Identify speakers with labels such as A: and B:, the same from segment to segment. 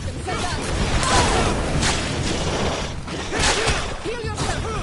A: Heal yourself!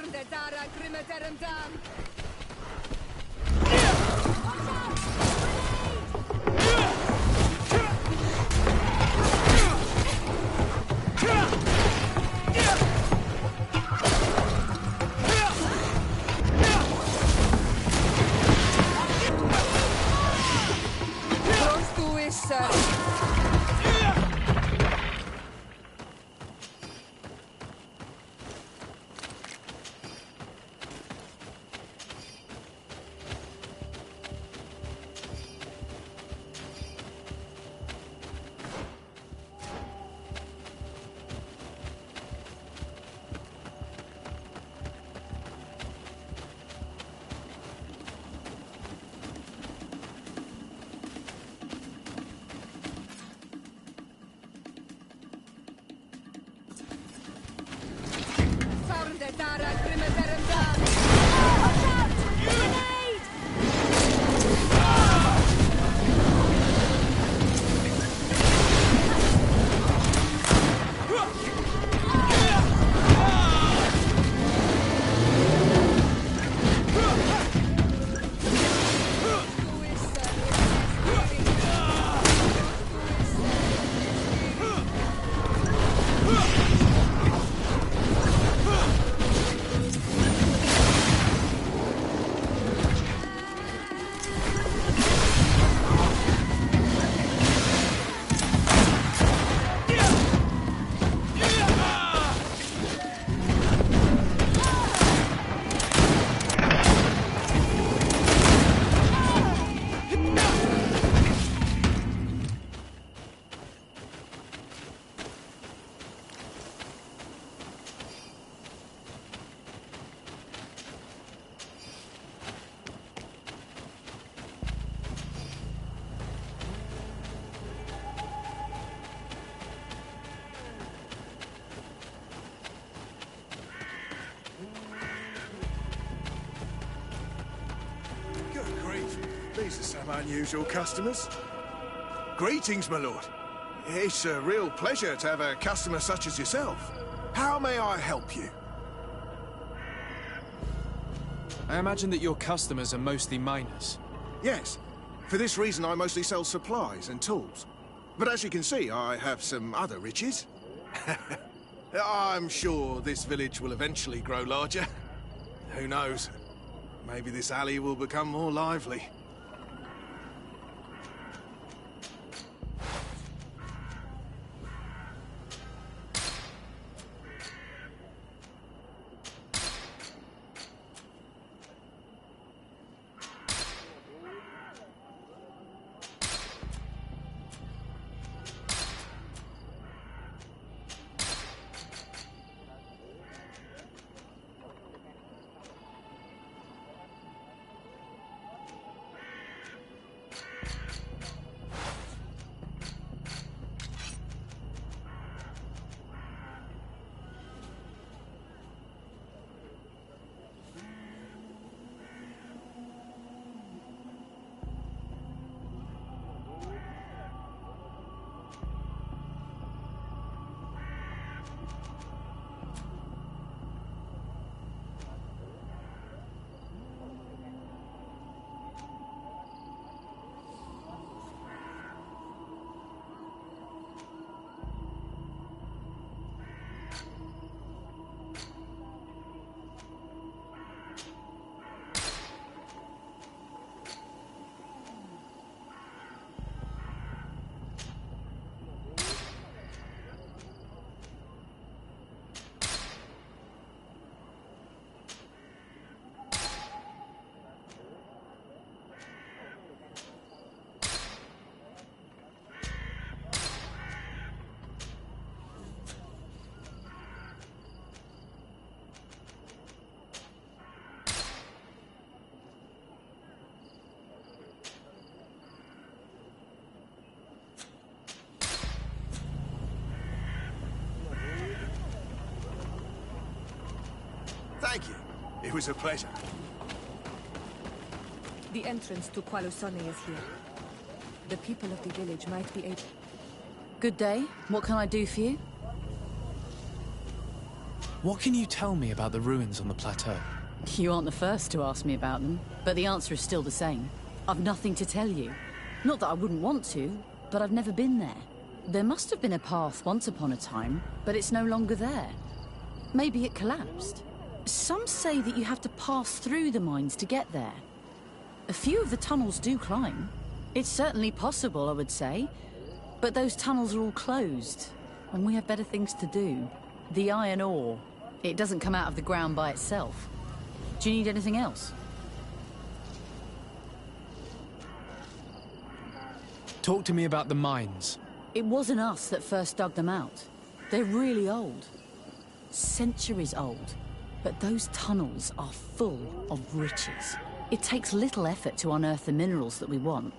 A: Farnde dara grimmederem dan. Prostu isser. Farnde dara grimmederem dan. Watch out! Grenade!
B: Good grief. These are some unusual customers. Greetings, my lord. It's a real pleasure to have a customer such as yourself. How may I help you?
C: I imagine that your customers are mostly miners.
B: Yes. For this reason, I mostly sell supplies and tools. But as you can see, I have some other riches. I'm sure this village will eventually grow larger. Who knows? Maybe this alley will become more lively. Thank you. It was a pleasure.
A: The entrance to Qualusone is here. The people of the village might be able...
D: Good day. What can I do for you?
C: What can you tell me about the ruins on the plateau?
D: You aren't the first to ask me about them, but the answer is still the same. I've nothing to tell you. Not that I wouldn't want to, but I've never been there. There must have been a path once upon a time, but it's no longer there. Maybe it collapsed. Some say that you have to pass through the mines to get there. A few of the tunnels do climb. It's certainly possible, I would say. But those tunnels are all closed, and we have better things to do. The iron ore, it doesn't come out of the ground by itself. Do you need anything else?
C: Talk to me about the mines.
D: It wasn't us that first dug them out. They're really old. Centuries old. But those tunnels are full of riches. It takes little effort to unearth the minerals that we want.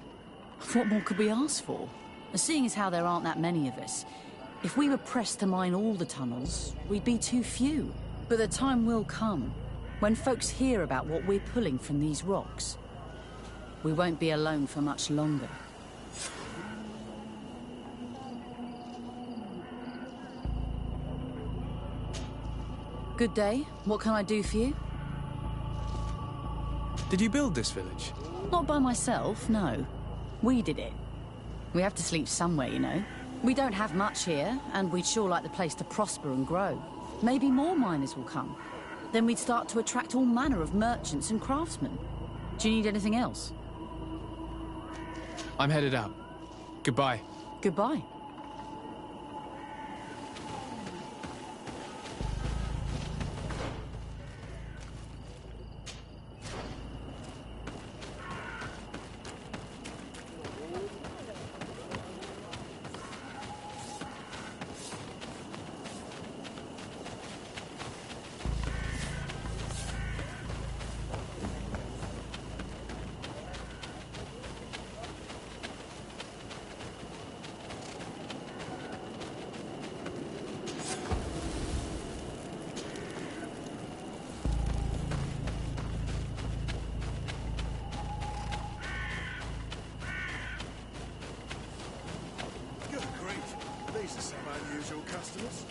D: What more could we ask for? Seeing as how there aren't that many of us, if we were pressed to mine all the tunnels, we'd be too few. But the time will come, when folks hear about what we're pulling from these rocks. We won't be alone for much longer. Good day. What can I do for you?
C: Did you build this village?
D: Not by myself, no. We did it. We have to sleep somewhere, you know. We don't have much here, and we'd sure like the place to prosper and grow. Maybe more miners will come. Then we'd start to attract all manner of merchants and craftsmen. Do you need anything else?
C: I'm headed out. Goodbye.
D: Goodbye.
B: Good grief. These are some unusual customers.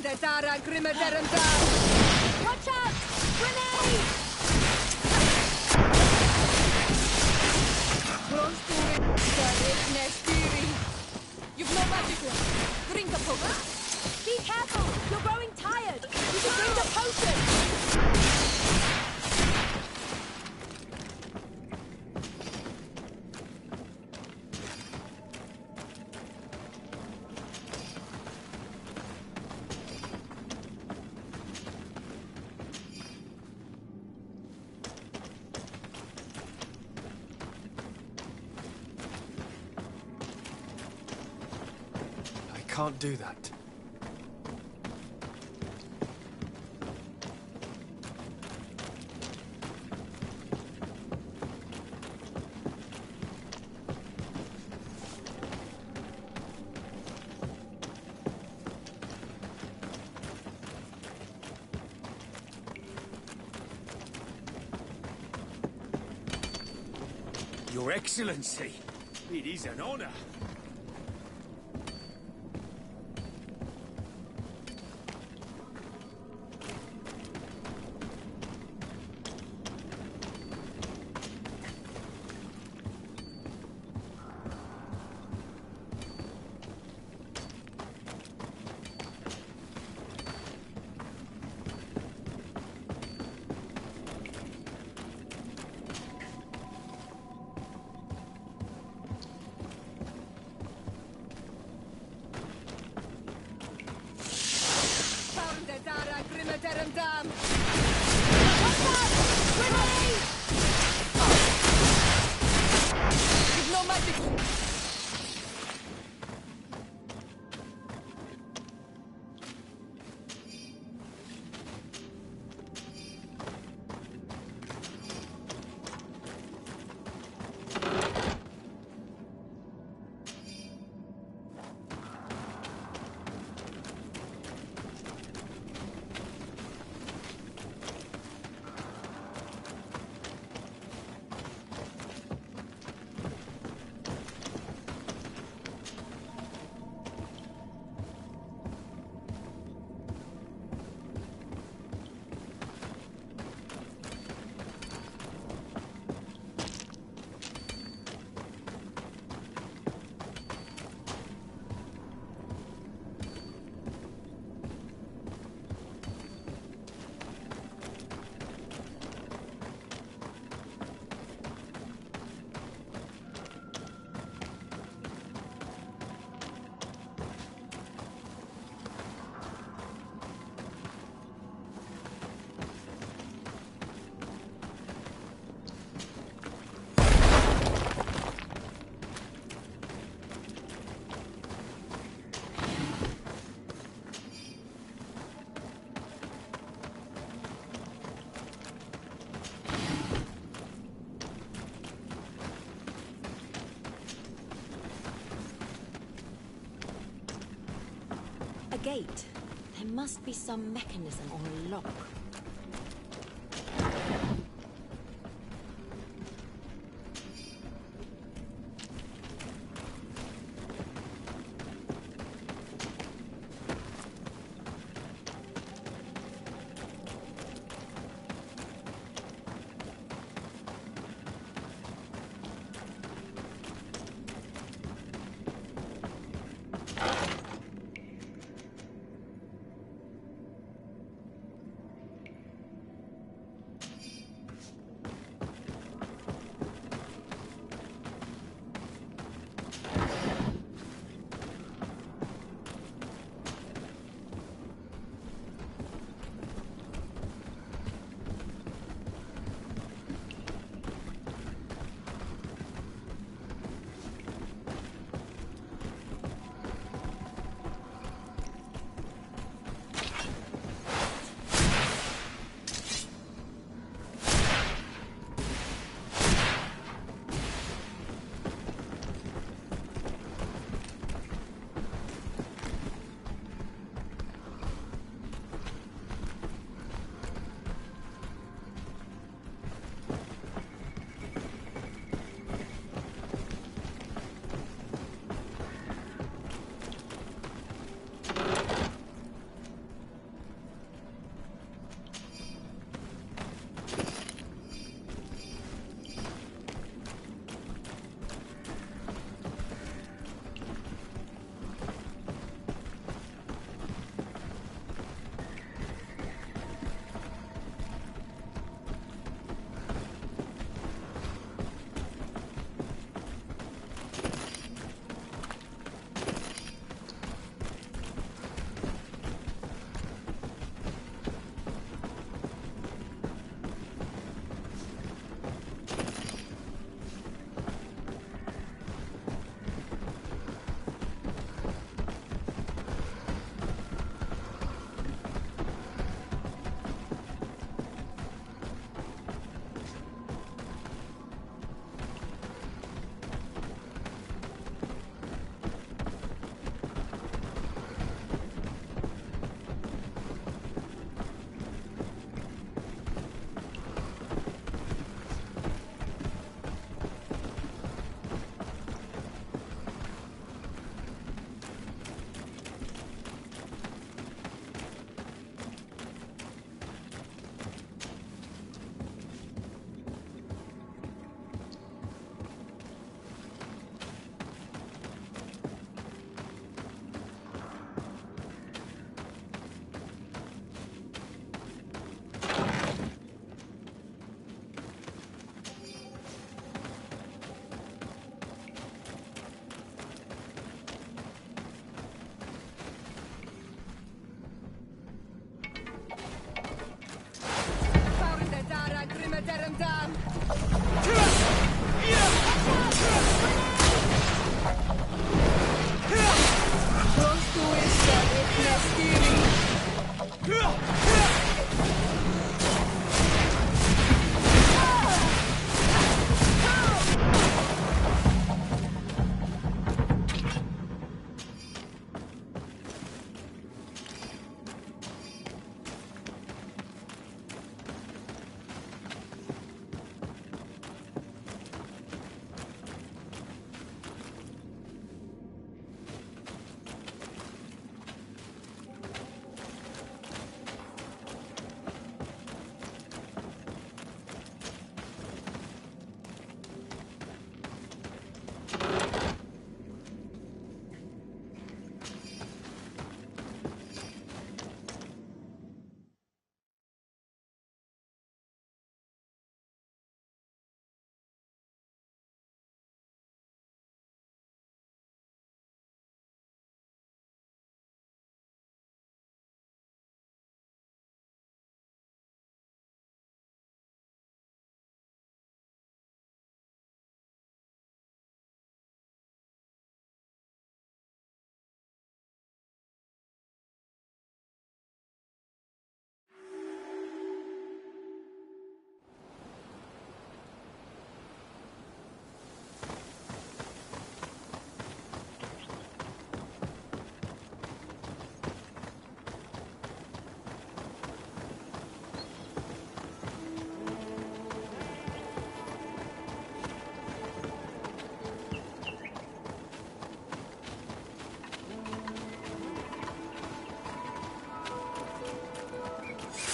A: Dara Grimaderanda! Watch out! Grenade! You've no magic left. Drink a potion. Be careful! You're growing tired! You should drink a potion!
C: I can't do that.
E: Your Excellency, it is an honor.
A: Dara Grimaderanda! You've no magic!
F: A gate. There must be some mechanism or a lock.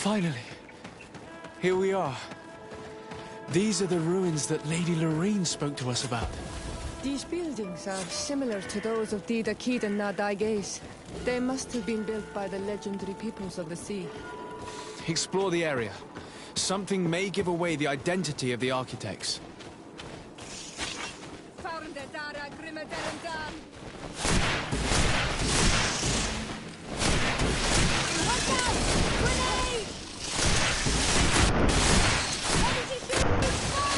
C: Finally. Here we are. These are the ruins that Lady Lorraine spoke to us about.
G: These buildings are similar to those of the Dakid and Nadaiges. They must have been built by the legendary peoples of the sea.
C: Explore the area. Something may give away the identity of the architects.
A: Watch out! Grenade! What did you do before?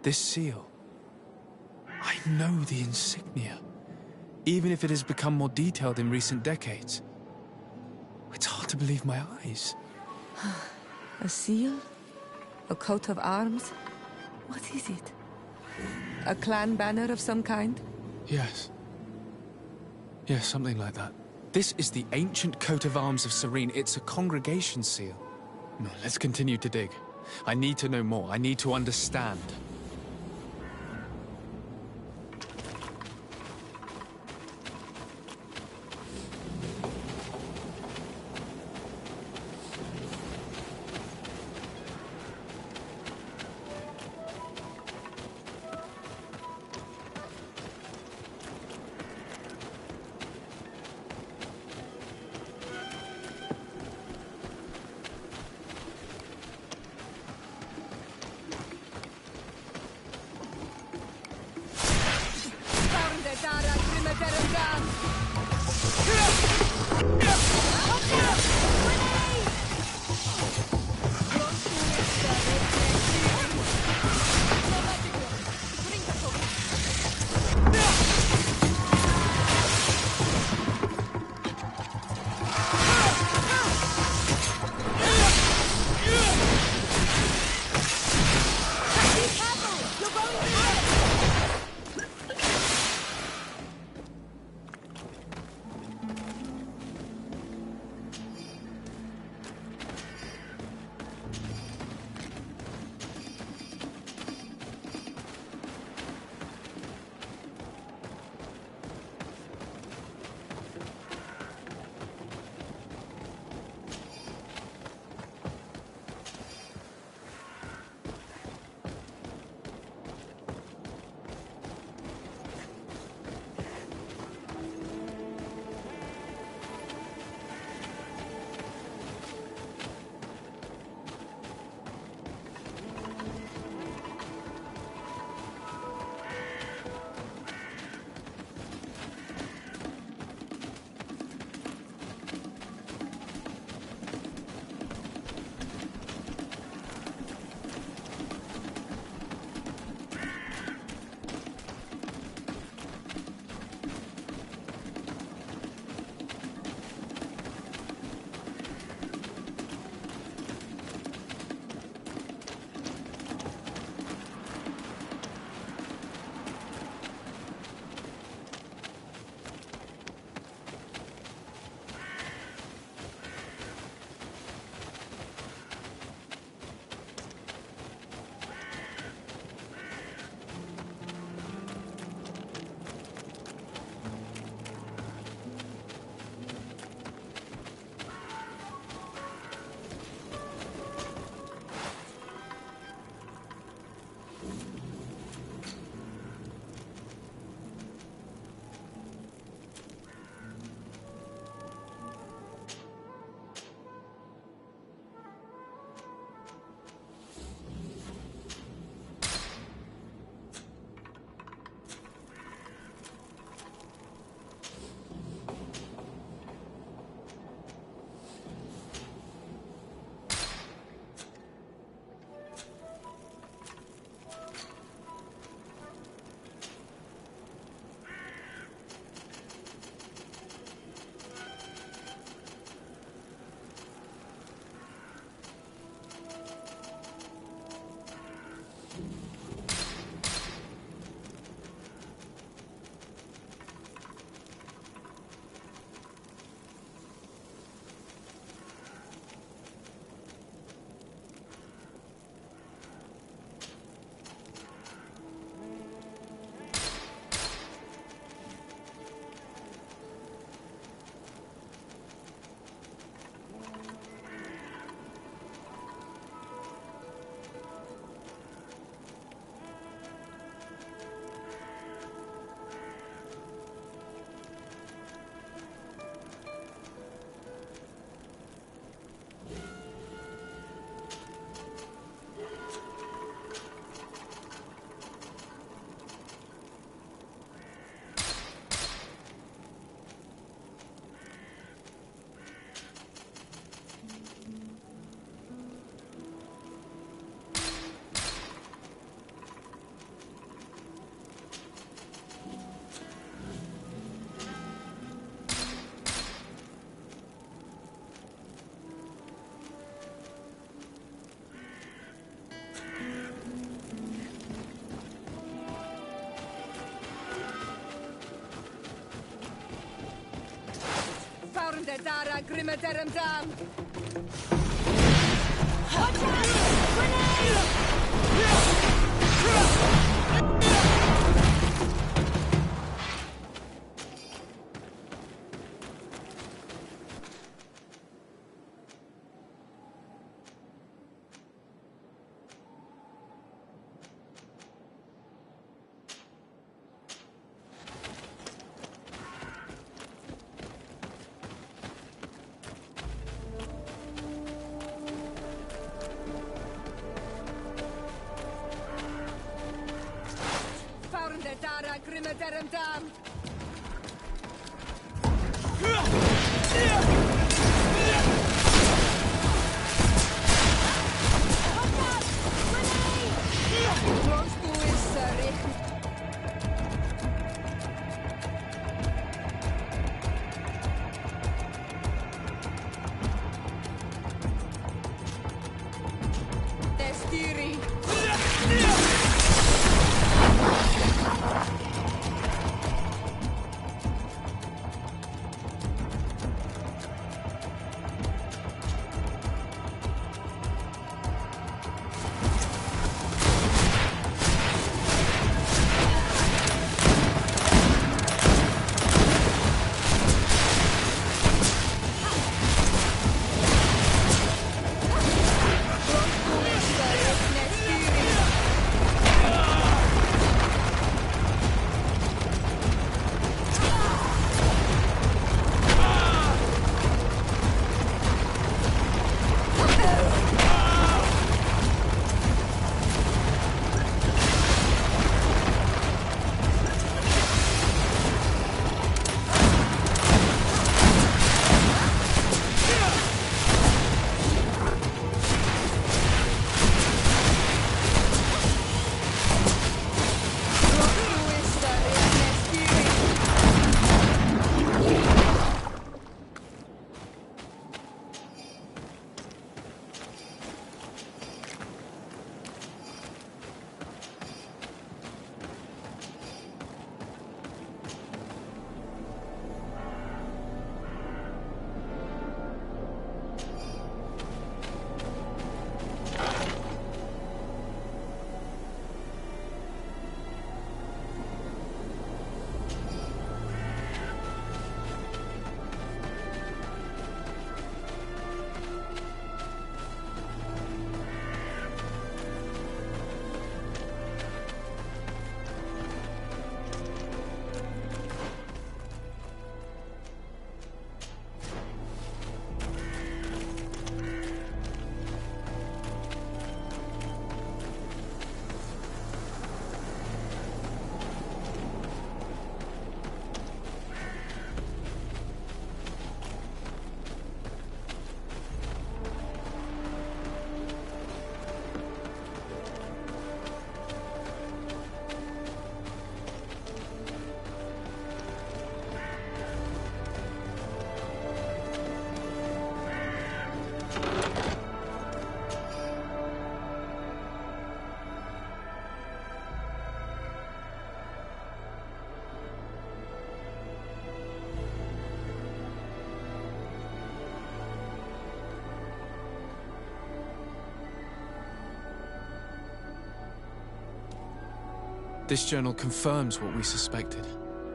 C: This seal. I know the insignia, even if it has become more detailed in recent decades. It's hard to believe my eyes.
G: A seal? A coat of arms? What is it? A clan banner of some kind?
C: Yes. Yes, something like that. This is the ancient coat of arms of Serene. It's a congregation seal. No, let's continue to dig. I need to know more. I need to understand.
G: Fahren der Dara Grimmeterem Dam!
A: Watch out! Grenade!
G: Fahren der Dara Grimmeterem Dam! Crossbow is richten. Destiri.
C: This journal confirms what we suspected.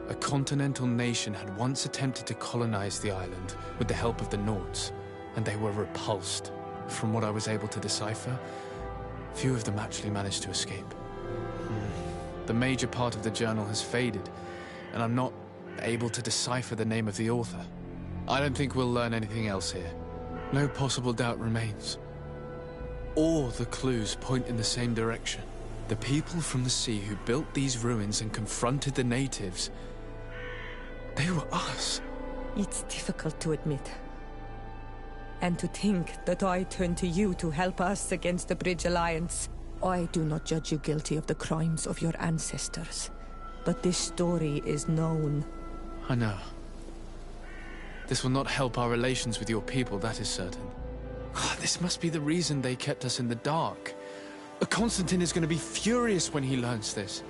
C: A continental nation had once attempted to colonize the island with the help of the Nords, and they were repulsed. From what I was able to decipher, few of them actually managed to escape. The major part of the journal has faded, and I'm not able to decipher the name of the author. I don't think we'll learn anything else here. No possible doubt remains. All the clues point in the same direction. The people from the sea who built these ruins and confronted the natives, they were us.
G: It's difficult to admit. And to think that I turned to you to help us against the Bridge Alliance. I do not judge you guilty of the crimes of your ancestors. But this story is known.
C: I know. This will not help our relations with your people, that is certain. This must be the reason they kept us in the dark. Constantine is going to be furious when he learns this.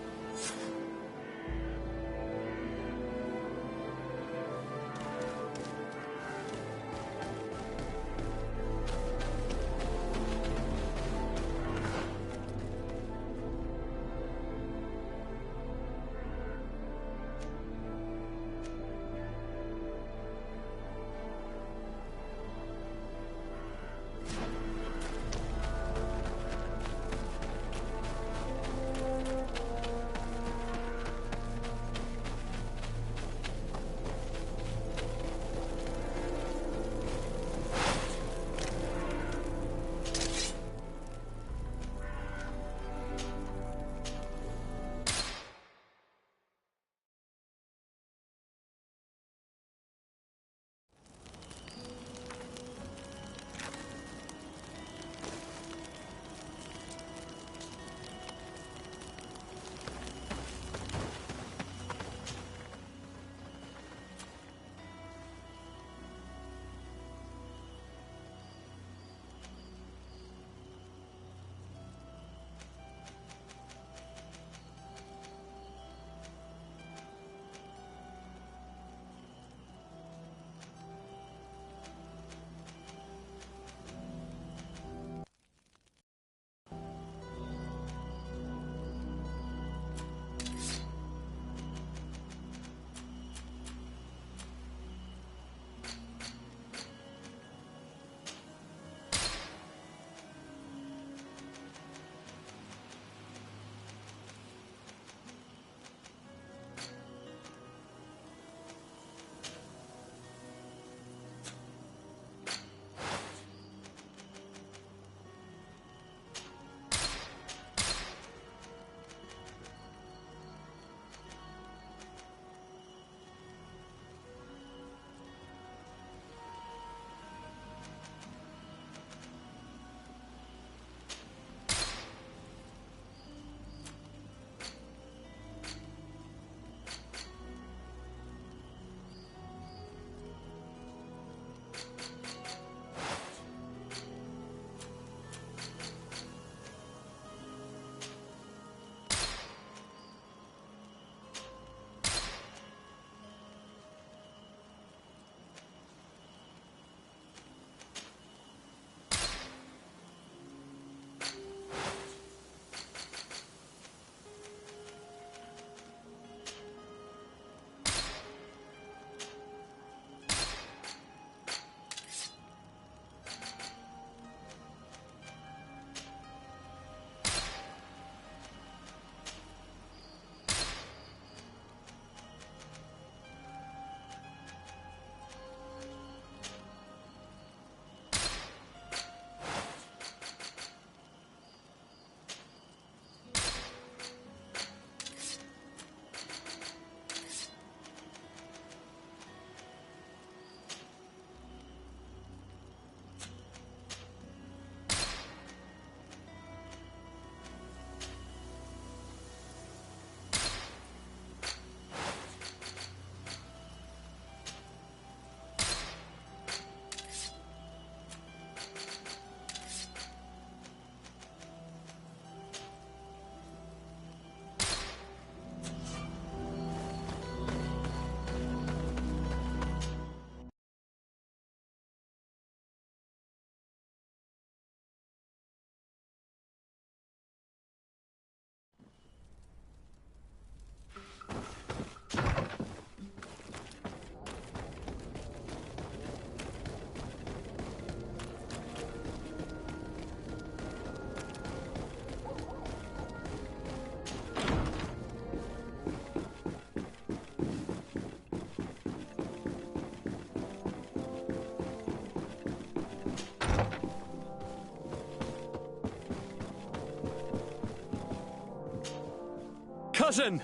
H: Cousin!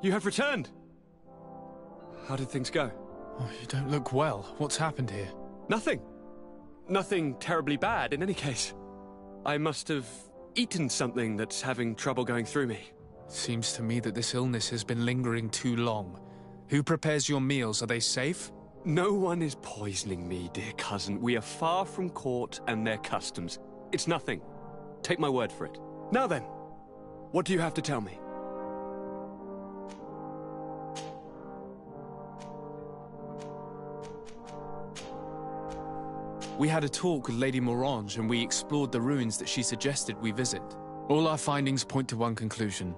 H: You have returned! How did things go?
C: Oh, you don't look well. What's happened here?
H: Nothing. Nothing terribly bad, in any case. I must have eaten something that's having trouble going through me.
C: Seems to me that this illness has been lingering too long. Who prepares your meals? Are they safe?
H: No one is poisoning me, dear cousin. We are far from court and their customs. It's nothing. Take my word for it. Now then, what do you have to tell me?
C: We had a talk with Lady Morange and we explored the ruins that she suggested we visit. All our findings point to one conclusion.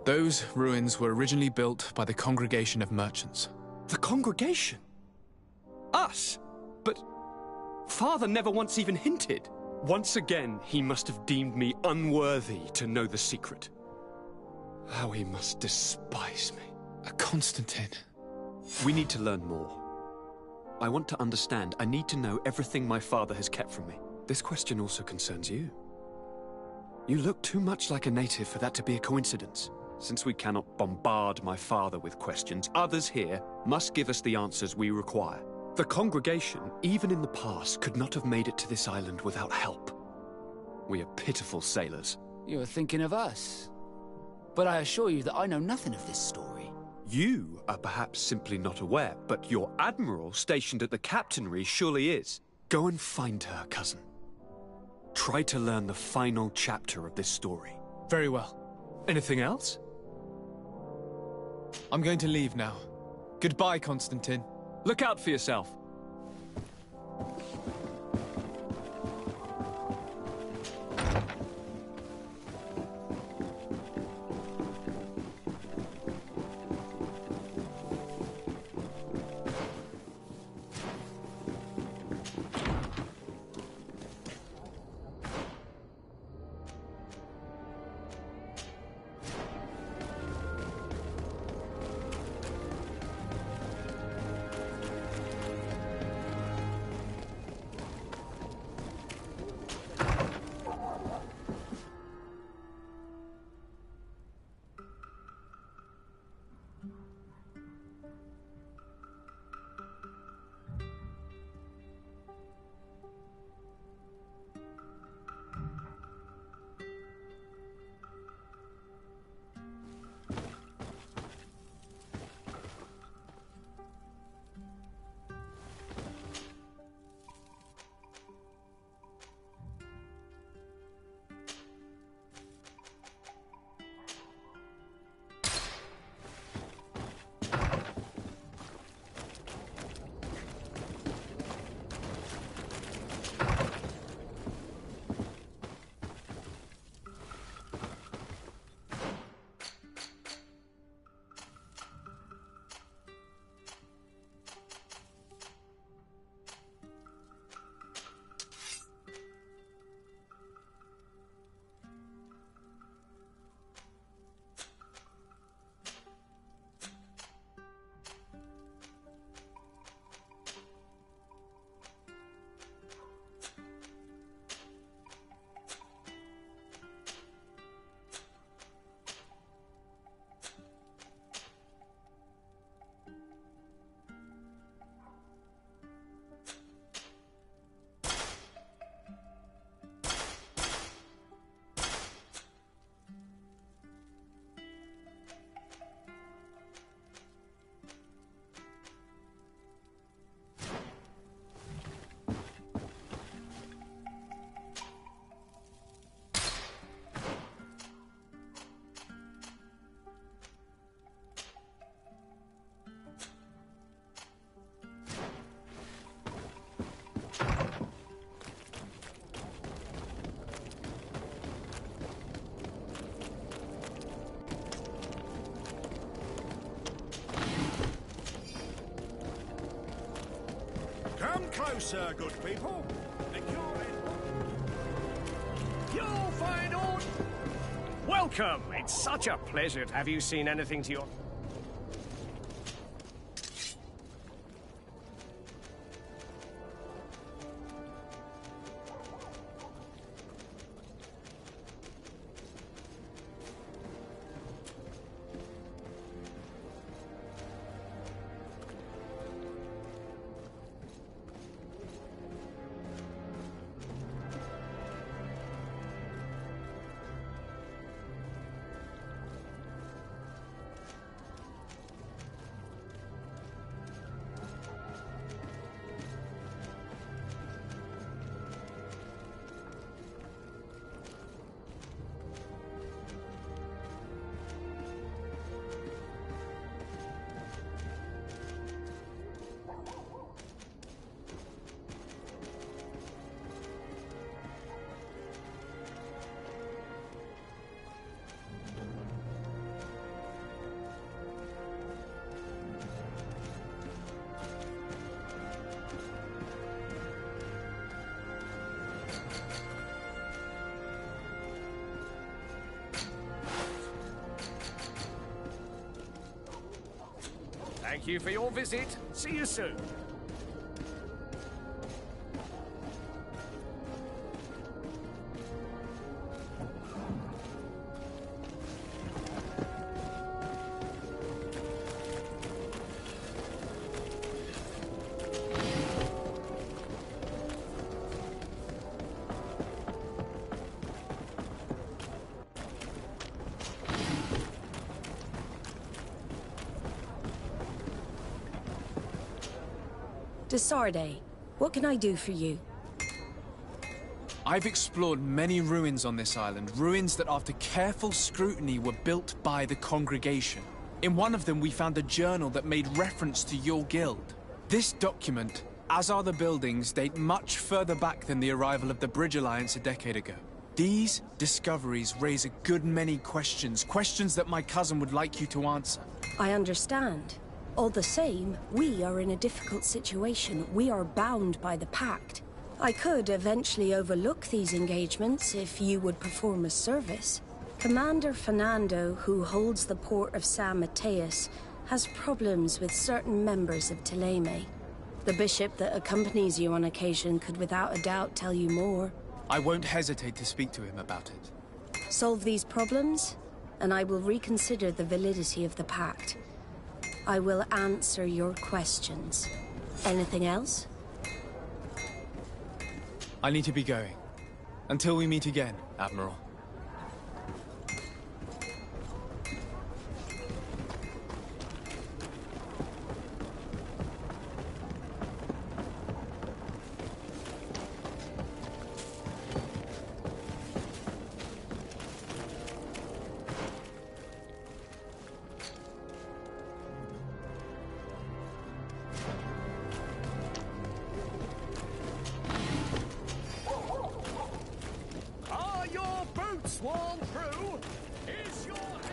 C: Those ruins were originally built by the Congregation of Merchants.
H: The Congregation? Us? But Father never once even hinted. Once again, he must have deemed me unworthy to know the secret. How he must despise me.
C: Constantine.
H: We need to learn more. I want to understand. I need to know everything my father has kept from me. This question also concerns you. You look too much like a native for that to be a coincidence. Since we cannot bombard my father with questions, others here must give us the answers we require. The congregation, even in the past, could not have made it to this island without help. We are pitiful sailors.
I: You are thinking of us. But I assure you that I know nothing of this story.
H: You are perhaps simply not aware, but your admiral stationed at the captainry surely is. Go and find her, cousin. Try to learn the final chapter of this story.
C: Very well.
H: Anything else?
C: I'm going to leave now. Goodbye, Constantine.
H: Look out for yourself.
E: Come closer, good people. You'll find out. Welcome. It's such a pleasure to have you seen anything to your... Thank you for your visit. See you soon.
J: Desarde, what can I do for you?
C: I've explored many ruins on this island, ruins that after careful scrutiny were built by the congregation. In one of them we found a journal that made reference to your guild. This document, as are the buildings, date much further back than the arrival of the Bridge Alliance a decade ago. These discoveries raise a good many questions, questions that my cousin would like you to answer.
J: I understand. All the same, we are in a difficult situation. We are bound by the Pact. I could eventually overlook these engagements if you would perform a service. Commander Fernando, who holds the port of San Mateus, has problems with certain members of Teleme. The bishop that accompanies you on occasion could without a doubt tell you more.
C: I won't hesitate to speak to him about it.
J: Solve these problems, and I will reconsider the validity of the Pact. I will answer your questions. Anything else?
C: I need to be going. Until we meet again, Admiral.
E: Swarm through. Is your hat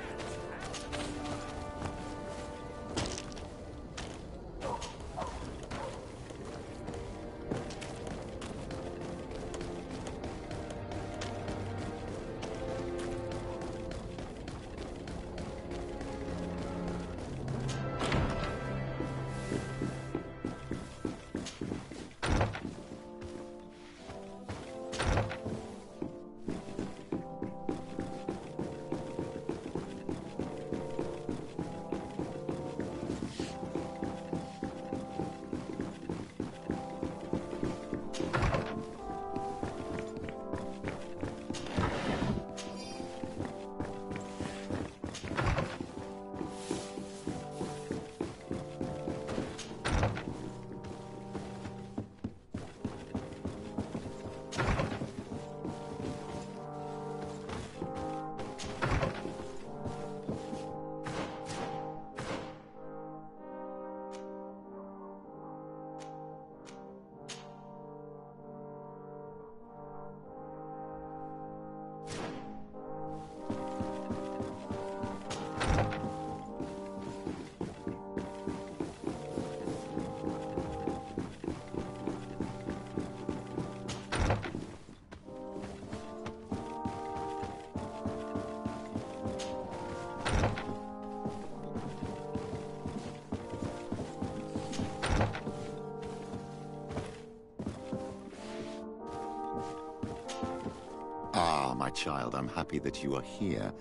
K: child, I'm happy that you are here.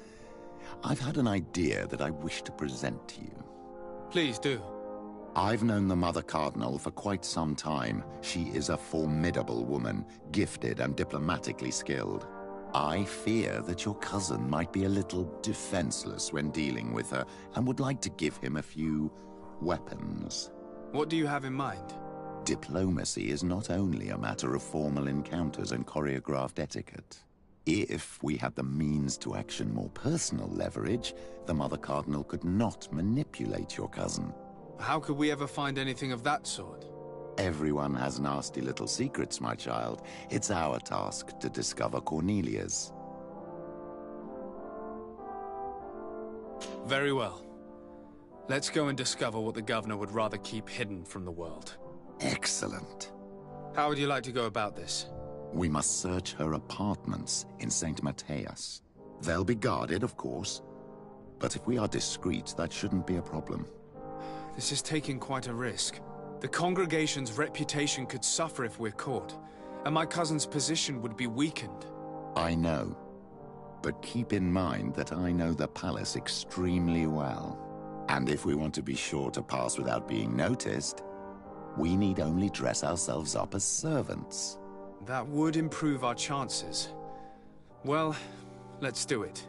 K: I've had an idea that I wish to present to you.
C: Please do.
K: I've known the Mother Cardinal for quite some time. She is a formidable woman, gifted and diplomatically skilled. I fear that your cousin might be a little defenseless when dealing with her, and would like to give him a few weapons.
C: What do you have in mind?
K: Diplomacy is not only a matter of formal encounters and choreographed etiquette. If we had the means to action more personal leverage, the Mother Cardinal could not manipulate your cousin.
C: How could we ever find anything of that sort?
K: Everyone has nasty little secrets, my child. It's our task to discover Cornelia's.
C: Very well. Let's go and discover what the governor would rather keep hidden from the world.
K: Excellent.
C: How would you like to go about this?
K: We must search her apartments in St. Matthias. They'll be guarded, of course. But if we are discreet, that shouldn't be a problem.
C: This is taking quite a risk. The congregation's reputation could suffer if we're caught, and my cousin's position would be weakened.
K: I know. But keep in mind that I know the palace extremely well. And if we want to be sure to pass without being noticed, we need only dress ourselves up as servants.
C: That would improve our chances. Well, let's do it.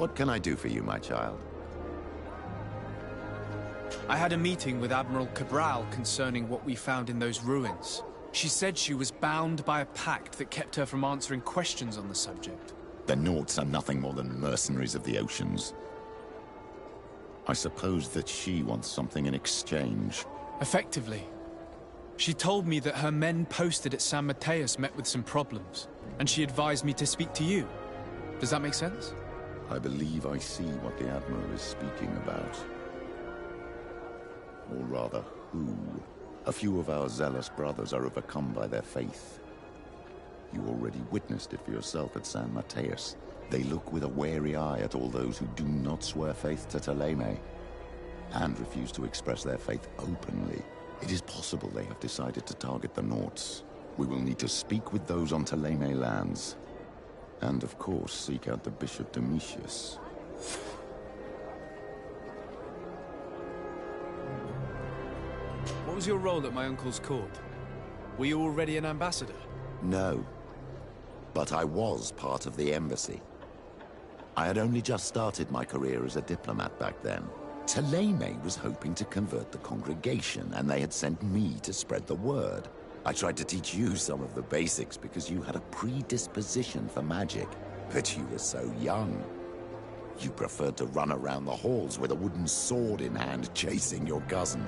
K: What can I do for you, my child?
C: I had a meeting with Admiral Cabral concerning what we found in those ruins. She said she was bound by a pact that kept her from answering questions on the subject.
K: The Nauts are nothing more than mercenaries of the oceans. I suppose that she wants something in exchange.
C: Effectively. She told me that her men posted at San Mateus met with some problems, and she advised me to speak to you. Does that make sense?
K: I believe I see what the Admiral is speaking about. Or rather, who. A few of our zealous brothers are overcome by their faith. You already witnessed it for yourself at San Mateus. They look with a wary eye at all those who do not swear faith to Thélème, and refuse to express their faith openly. It is possible they have decided to target the Nauts. We will need to speak with those on Thélème lands. And, of course, seek out the Bishop Domitius.
C: What was your role at my uncle's court? Were you already an ambassador?
K: No. But I was part of the embassy. I had only just started my career as a diplomat back then. Thélème was hoping to convert the congregation, and they had sent me to spread the word. I tried to teach you some of the basics because you had a predisposition for magic, but you were so young. You preferred to run around the halls with a wooden sword in hand, chasing your cousin.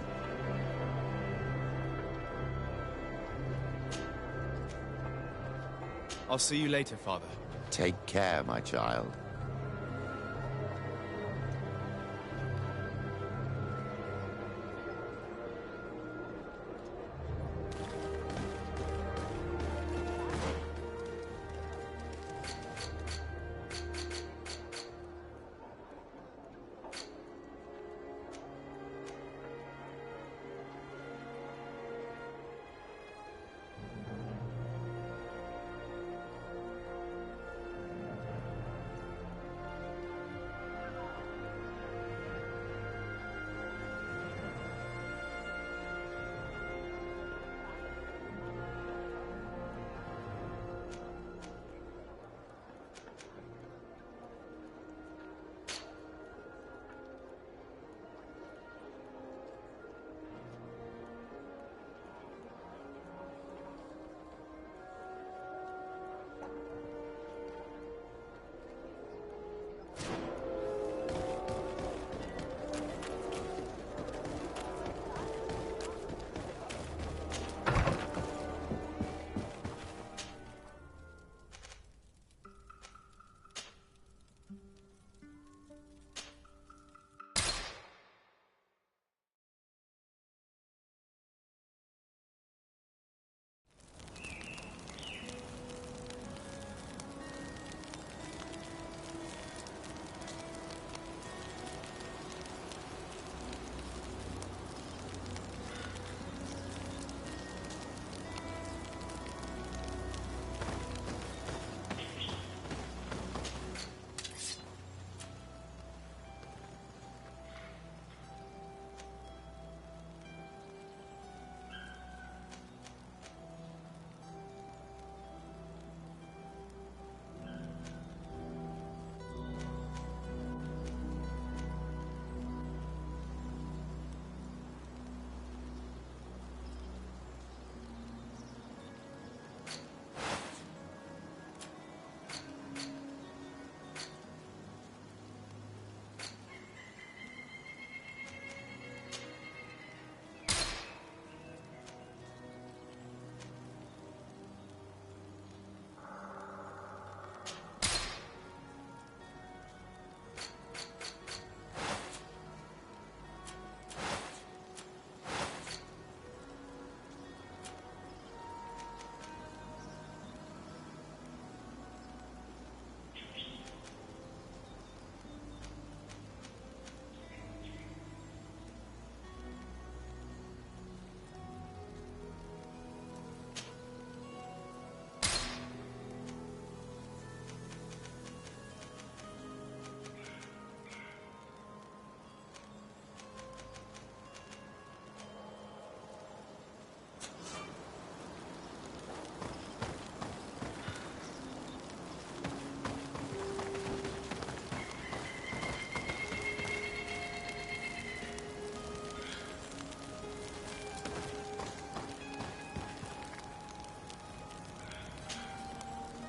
C: I'll see you later, Father.
K: Take care, my child.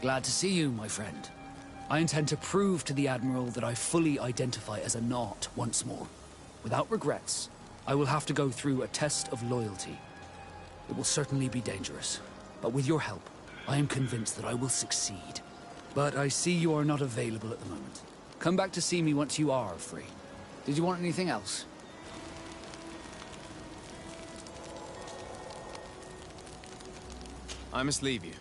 I: Glad to see you, my friend. I intend to prove to the Admiral that I fully identify as a Naut once more. Without regrets, I will have to go through a test of loyalty. It will certainly be dangerous, but with your help, I am convinced that I will succeed. But I see you are not available at the moment. Come back to see me once you are free. Did you want anything else?
C: I must leave you.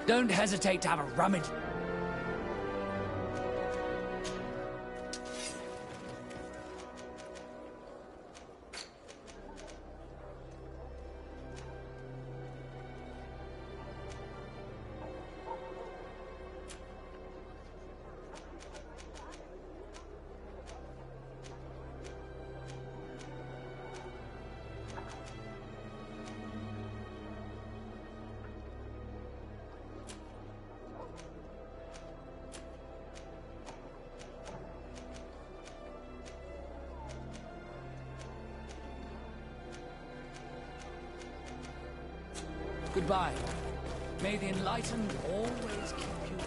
I: Don't hesitate to have a rummage. Goodbye. May the enlightened always keep you.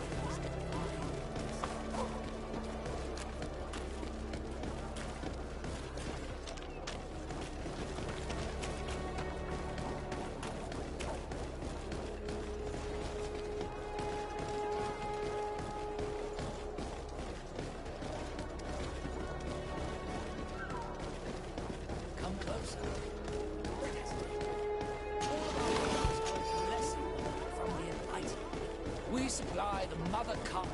I: Come closer. We supply the mother cup.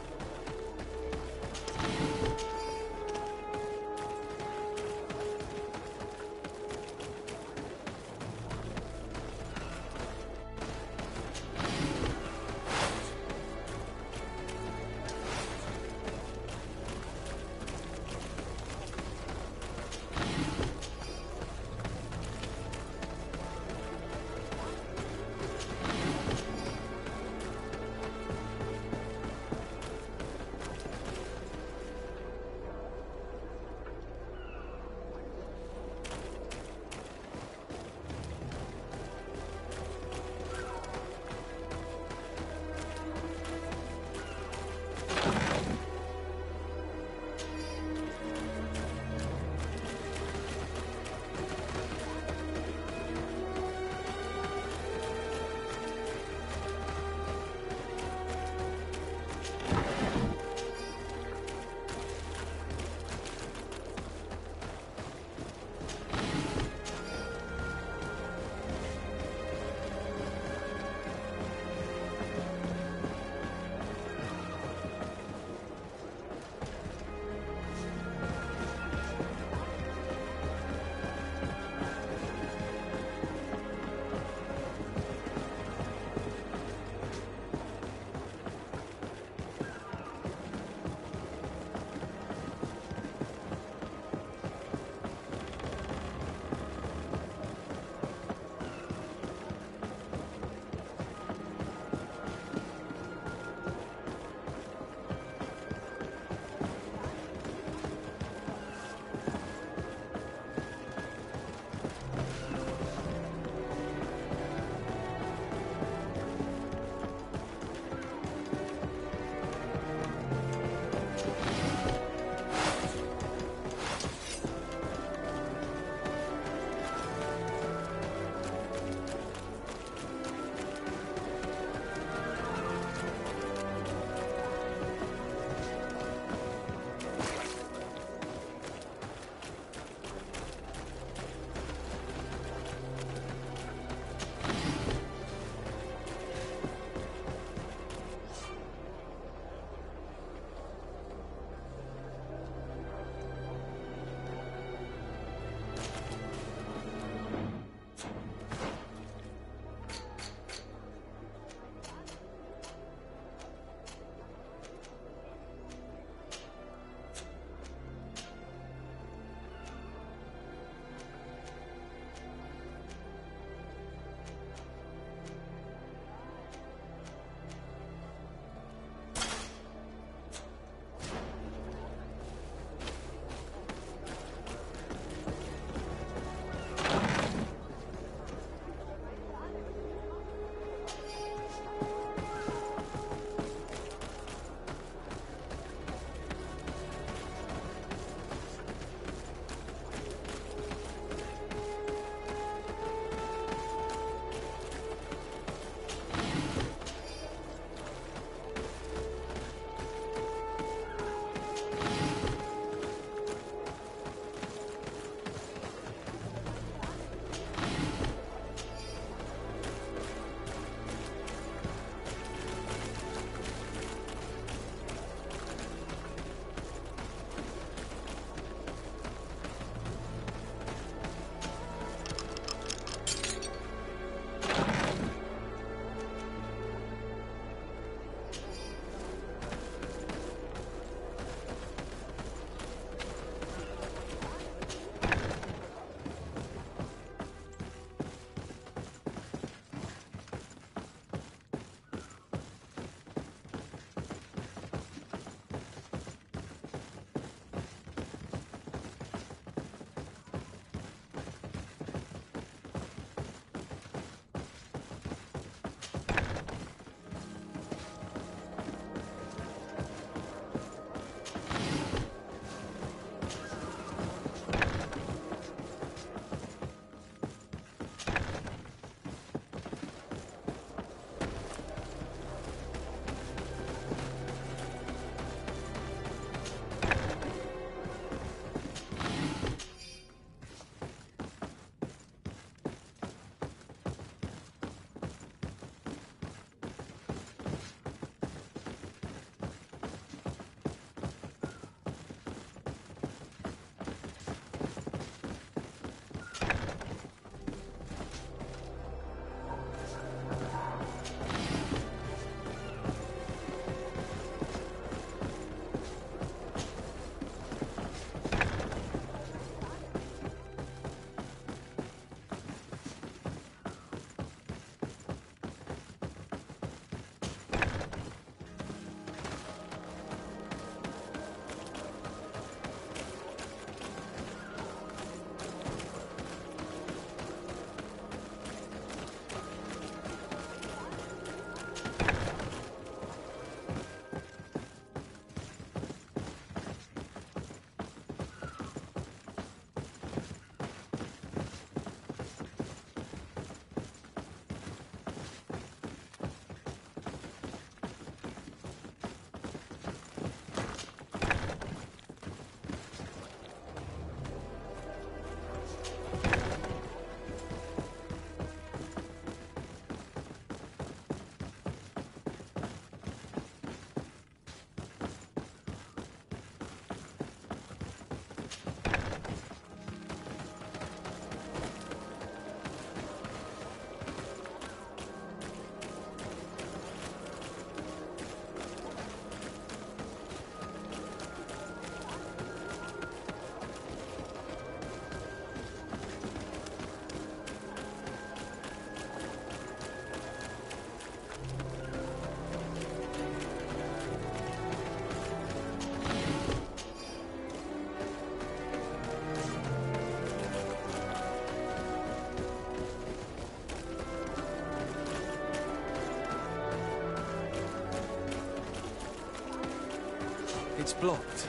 C: It's blocked.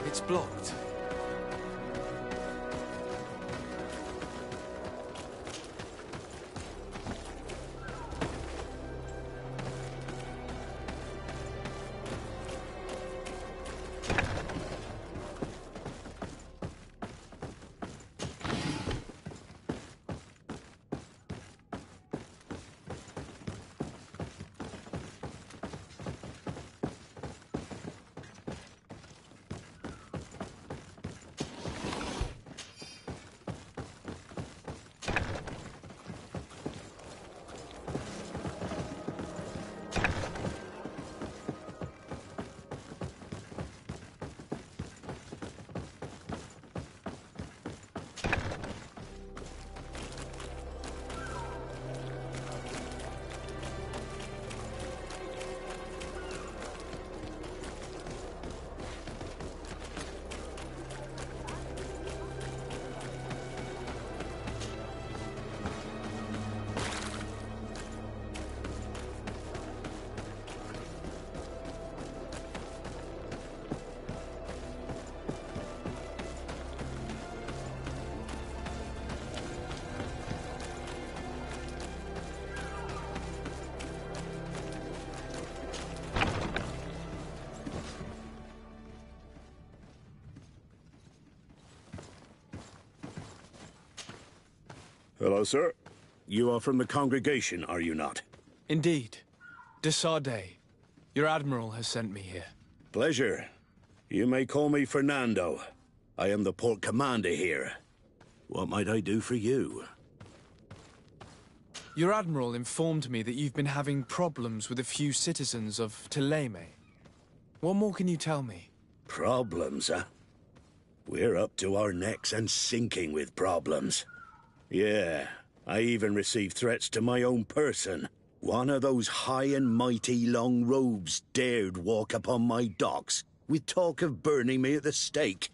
C: It's blocked.
L: Hello, sir. You are from the congregation, are you not?
C: Indeed. De Sardet. Your admiral has sent me here.
L: Pleasure. You may call me Fernando. I am the port commander here. What might I do for you?
C: Your admiral informed me that you've been having problems with a few citizens of Teleme. What more can you tell me?
L: Problems, huh? We're up to our necks and sinking with problems. Yeah, I even received threats to my own person. One of those high and mighty long robes dared walk upon my docks with talk of burning me at the stake.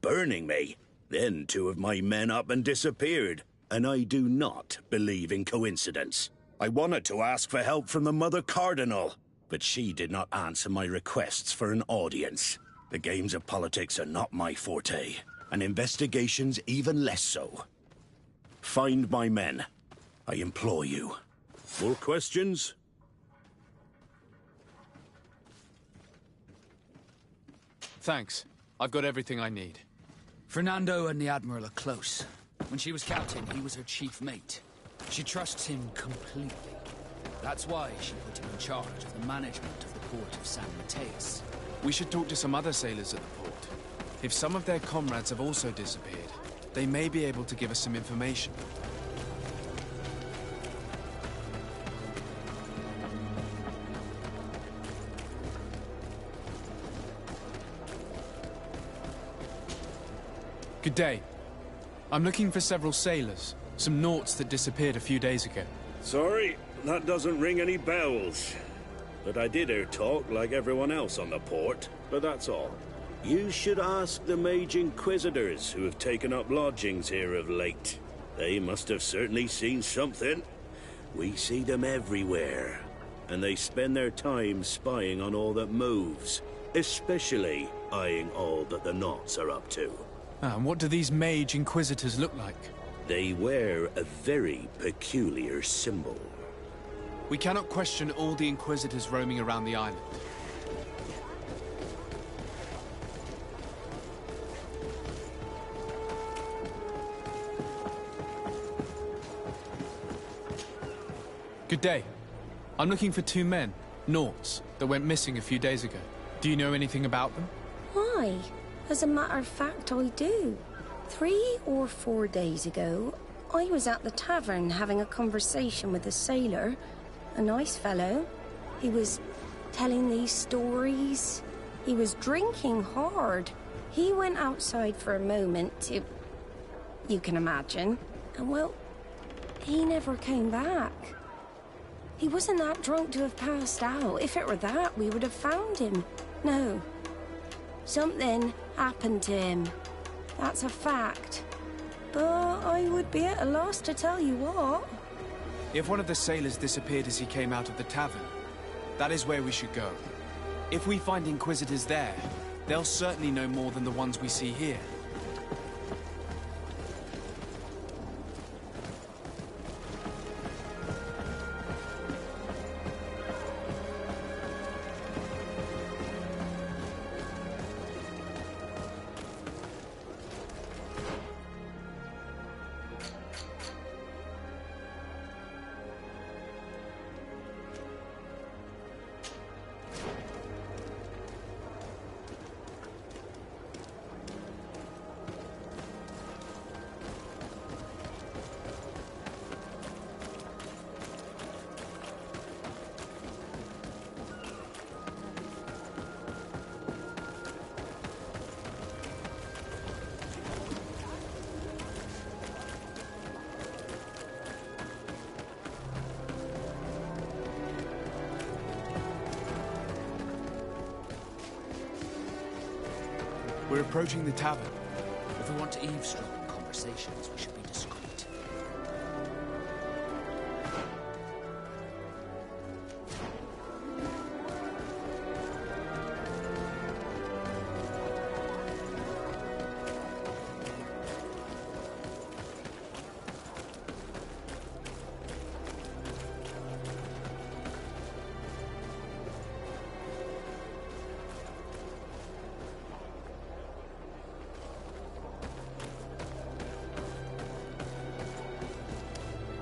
L: Burning me? Then two of my men up and disappeared, and I do not believe in coincidence. I wanted to ask for help from the Mother Cardinal, but she did not answer my requests for an audience. The games of politics are not my forte, and investigations even less so. Find my men. I implore you. More questions?
C: Thanks. I've got everything I need.
I: Fernando and the Admiral are close. When she was captain, he was her chief mate. She trusts him completely. That's why she put him in charge of the management of the port of San Mateus.
C: We should talk to some other sailors at the port. If some of their comrades have also disappeared, they may be able to give us some information. Good day. I'm looking for several sailors. Some Nauts that disappeared a few days ago.
L: Sorry, that doesn't ring any bells. But I did hear talk like everyone else on the port, but that's all. You should ask the Mage Inquisitors who have taken up lodgings here of late. They must have certainly seen something. We see them everywhere, and they spend their time spying on all that moves, especially eyeing all that the Nauts are up to.
C: And what do these Mage Inquisitors look like?
L: They wear a very peculiar symbol.
C: We cannot question all the Inquisitors roaming around the island. Good day. I'm looking for two men, Nauts, that went missing a few days ago. Do you know anything about them?
J: Why? As a matter of fact, I do. 3 or 4 days ago, I was at the tavern having a conversation with a sailor. A nice fellow. He was telling these stories. He was drinking hard. He went outside for a moment to... you can imagine. And well, he never came back. He wasn't that drunk to have passed out. If it were that, we would have found him. No. Something happened to him. That's a fact. But I would be at a loss to tell you what.
C: If one of the sailors disappeared as he came out of the tavern, that is where we should go. If we find Inquisitors there, they'll certainly know more than the ones we see here. We're approaching the tavern.
I: If we want to eavesdrop on conversations, we should be discreet.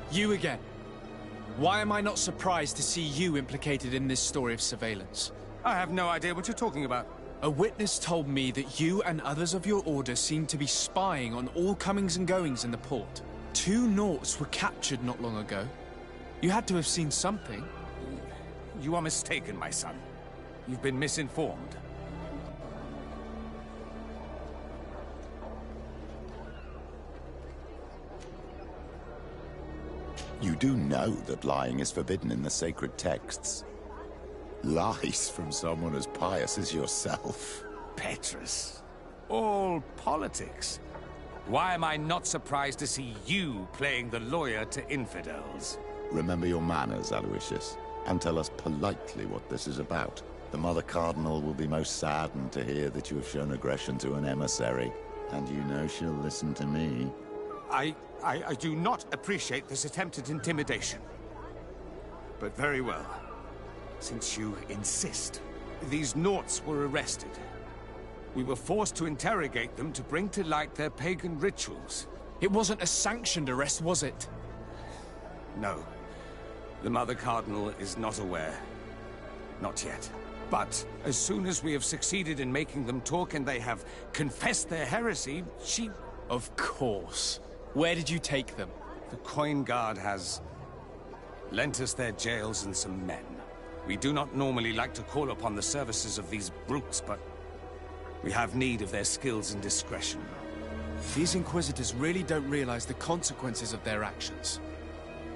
C: You again. Why am I not surprised to see you implicated in this story of surveillance?
M: I have no idea what you're talking about.
C: A witness told me that you and others of your order seemed to be spying on all comings and goings in the port. 2 Nauts were captured not long ago. You had to have seen something.
M: You are mistaken, my son. You've been misinformed.
K: You do know that lying is forbidden in the sacred texts. Lies from someone as pious as yourself.
M: Petrus. All politics. Why am I not surprised to see you playing the lawyer to infidels?
K: Remember your manners, Aloysius, and tell us politely what this is about. The Mother Cardinal will be most saddened to hear that you have shown aggression to an emissary, and you know she'll listen to me.
M: I do not appreciate this attempt at intimidation. But very well. Since you insist. These Nauts were arrested. We were forced to interrogate them to bring to light their pagan rituals.
C: It wasn't a sanctioned arrest, was it?
M: No. The Mother Cardinal is not aware. Not yet. But as soon as we have succeeded in making them talk and they have confessed their heresy, she...
C: Of course. Where did you take them?
M: The Coin Guard has lent us their jails and some men. We do not normally like to call upon the services of these brutes, but we have need of their skills and discretion.
C: These Inquisitors really don't realize the consequences of their actions.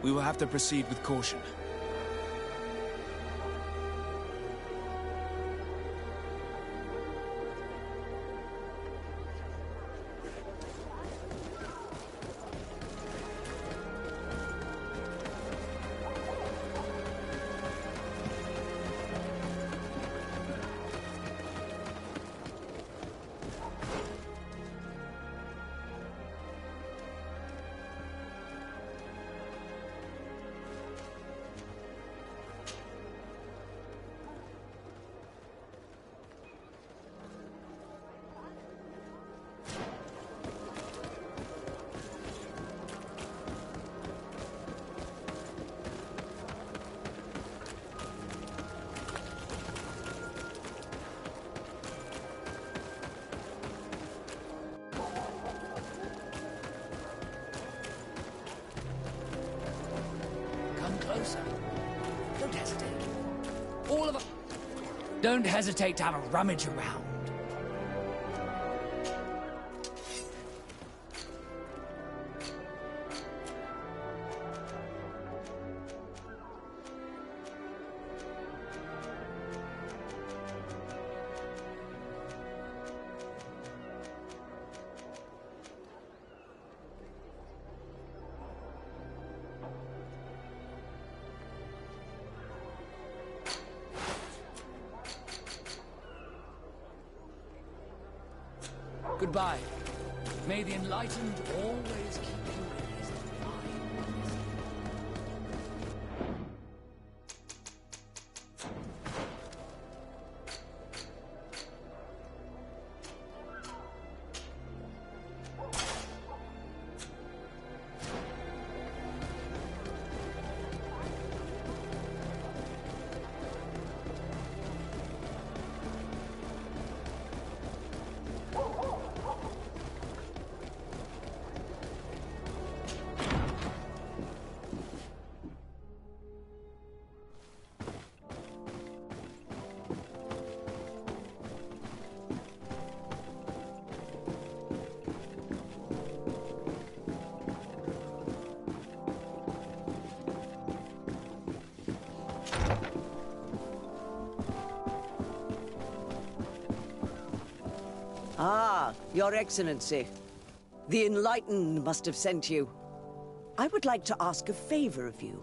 C: We will have to proceed with caution.
I: Don't hesitate. All of us. Don't hesitate to have a rummage around. Goodbye. May the Enlightened always keep you in his divine presence.
N: Ah, Your Excellency. The Enlightened must have sent you. I would like to ask a favor of you.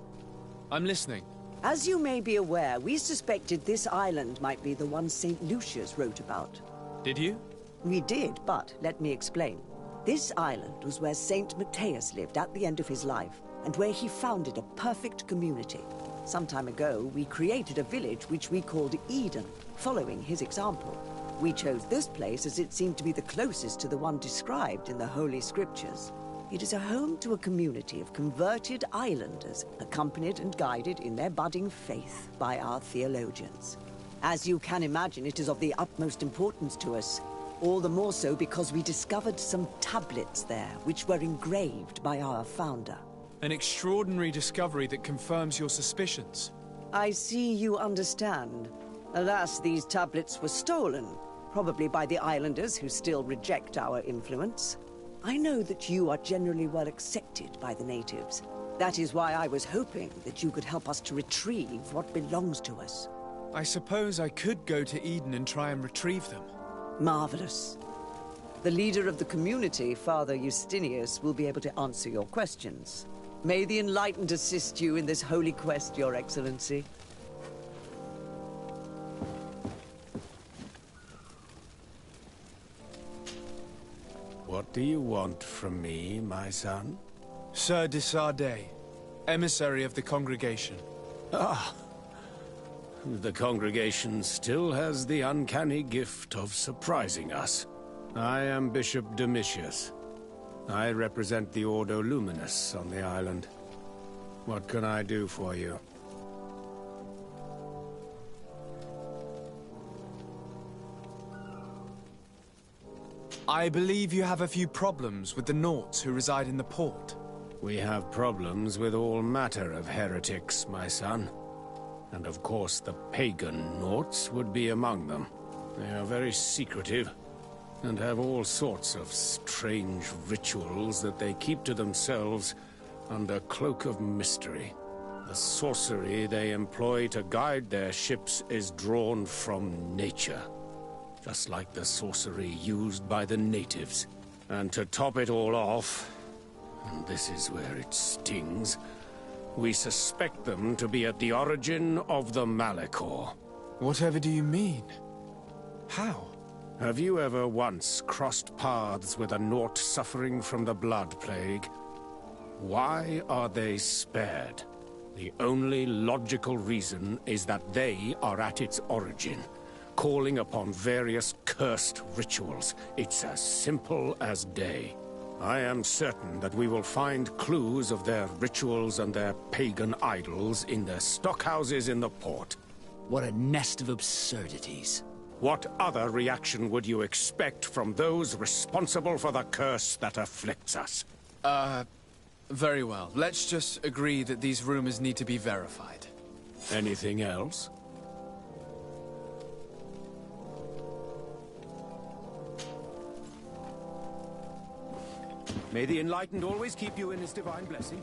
C: I'm listening.
N: As you may be aware, we suspected this island might be the one St. Lucius wrote about.
C: Did you?
N: We did, but let me explain. This island was where St. Matthias lived at the end of his life, and where he founded a perfect community. Some time ago, we created a village which we called Eden, following his example. We chose this place as it seemed to be the closest to the one described in the Holy Scriptures. It is a home to a community of converted islanders, accompanied and guided in their budding faith by our theologians. As you can imagine, it is of the utmost importance to us, all the more so because we discovered some tablets there, which were engraved by our founder.
C: An extraordinary discovery that confirms your suspicions.
N: I see you understand. Alas, these tablets were stolen, probably by the islanders who still reject our influence. I know that you are generally well accepted by the natives. That is why I was hoping that you could help us to retrieve what belongs to us.
C: I suppose I could go to Eden and try and retrieve them.
N: Marvelous. The leader of the community, Father Justinius, will be able to answer your questions. May the Enlightened assist you in this holy quest, Your Excellency.
L: What do you want from me, my son?
C: Sir de Sardet, emissary of the congregation.
L: Ah. The congregation still has the uncanny gift of surprising us. I am Bishop Domitius. I represent the Ordo Luminous on the island. What can I do for you?
C: I believe you have a few problems with the Nauts who reside in the port.
L: We have problems with all matter of heretics, my son. And of course the pagan Nauts would be among them. They are very secretive, and have all sorts of strange rituals that they keep to themselves under cloak of mystery. The sorcery they employ to guide their ships is drawn from nature, just like the sorcery used by the natives. And to top it all off, and this is where it stings, we suspect them to be at the origin of the Malachor.
C: Whatever do you mean? How?
L: Have you ever once crossed paths with a Naut suffering from the Blood Plague? Why are they spared? The only logical reason is that they are at its origin, calling upon various cursed rituals. It's as simple as day. I am certain that we will find clues of their rituals and their pagan idols in their stockhouses in the port.
I: What a nest of absurdities.
L: What other reaction would you expect from those responsible for the curse that afflicts us?
C: Very well. Let's just agree that these rumors need to be verified.
L: Anything else?
M: May the Enlightened always keep you in his divine blessing.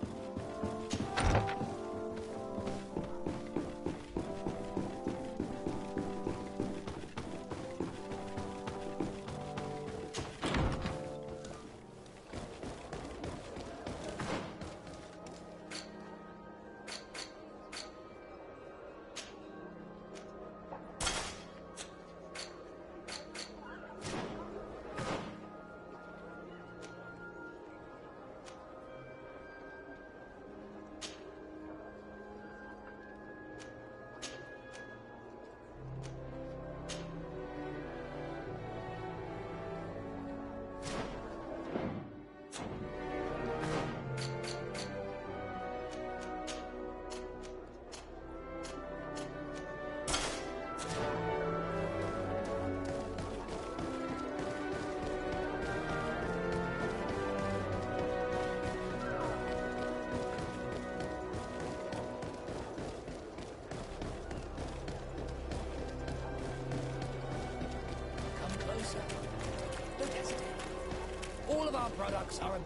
I: bugs are a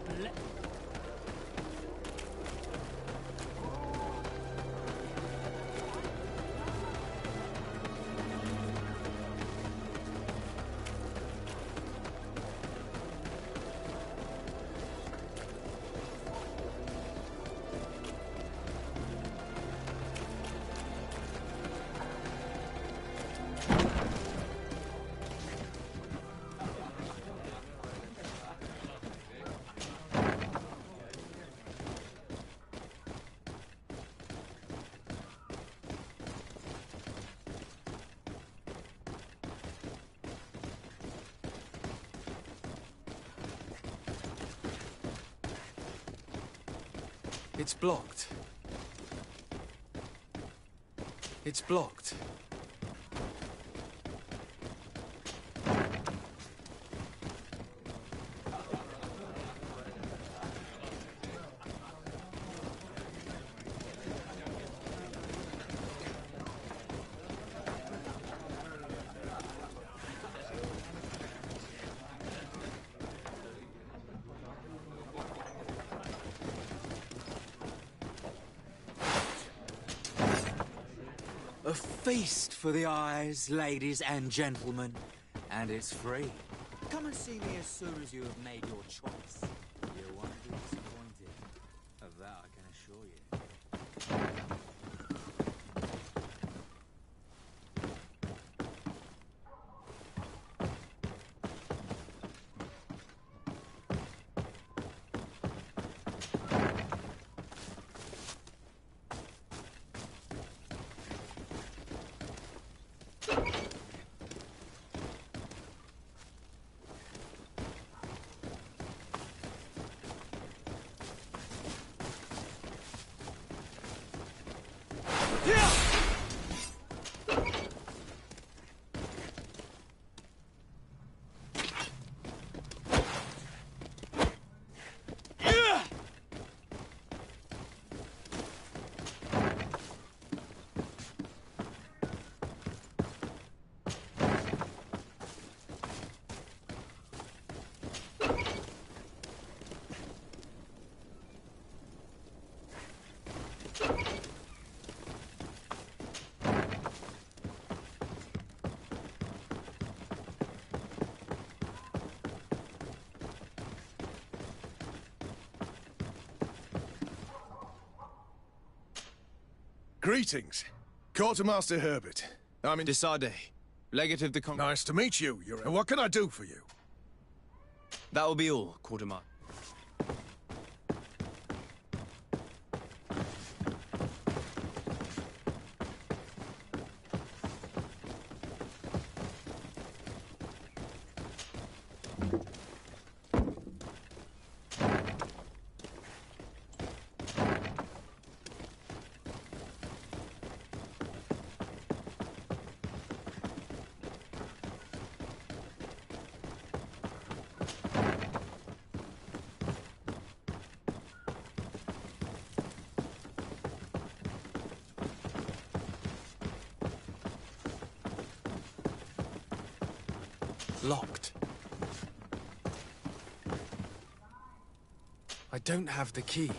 C: It's blocked. It's blocked.
O: A feast for the eyes, ladies and gentlemen. And it's free. Come and see me as soon as you have made your choice. You won't be disappointed. Of that I can assure you.
B: Greetings. Quartermaster Herbert. I'm in...
C: Desade, legate of the Con...
B: Nice to meet you, What can I do for you?
C: That will be all, Quartermaster. Locked. I don't have the key.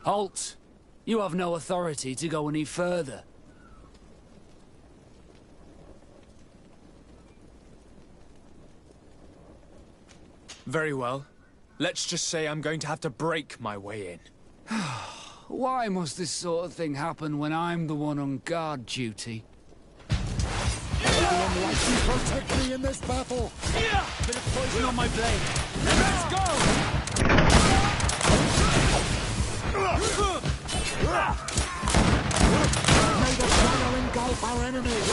I: Halt! You have no authority to go any further.
C: Very well. Let's just say I'm going to have to break my way in.
I: Why must this sort of thing happen when I'm the one on guard duty?
P: Everyone likes to protect me in this battle!
I: Yeah! Bit of poison on my blade. Let's go!
P: May the fire engulf our enemies!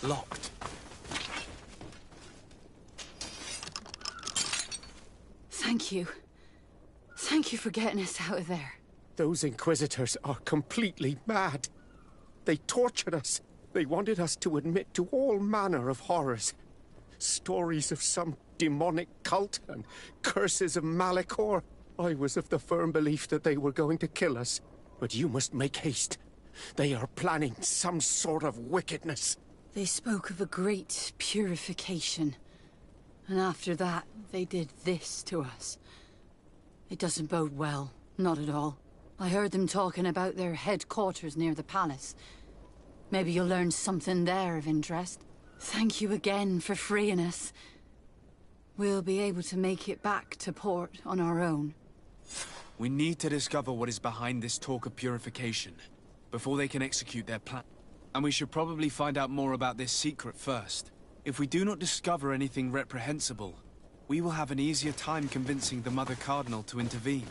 C: Locked.
D: Thank you. Thank you for getting us out of there.
E: Those Inquisitors are completely mad. They tortured us. They wanted us to admit to all manner of horrors. Stories of some demonic cult and curses of Malachor. I was of the firm belief that they were going to kill us. But you must make haste. They are planning some sort of wickedness.
D: They spoke of a great purification. And after that, they did this to us. It doesn't bode well. Not at all. I heard them talking about their headquarters near the palace. Maybe you'll learn something there of interest. Thank you again for freeing us. We'll be able to make it back to port on our own.
C: We need to discover what is behind this talk of purification, before they can execute their plan. And we should probably find out more about this secret first. If we do not discover anything reprehensible, we will have an easier time convincing the Mother Cardinal to intervene.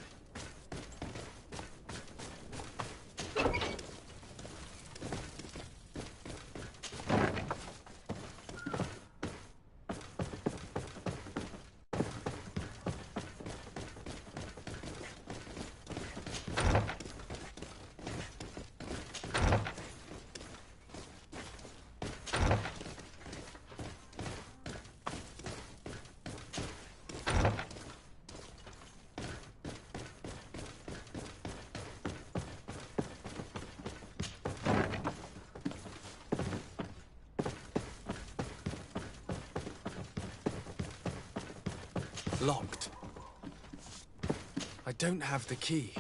C: Locked. I don't have the key.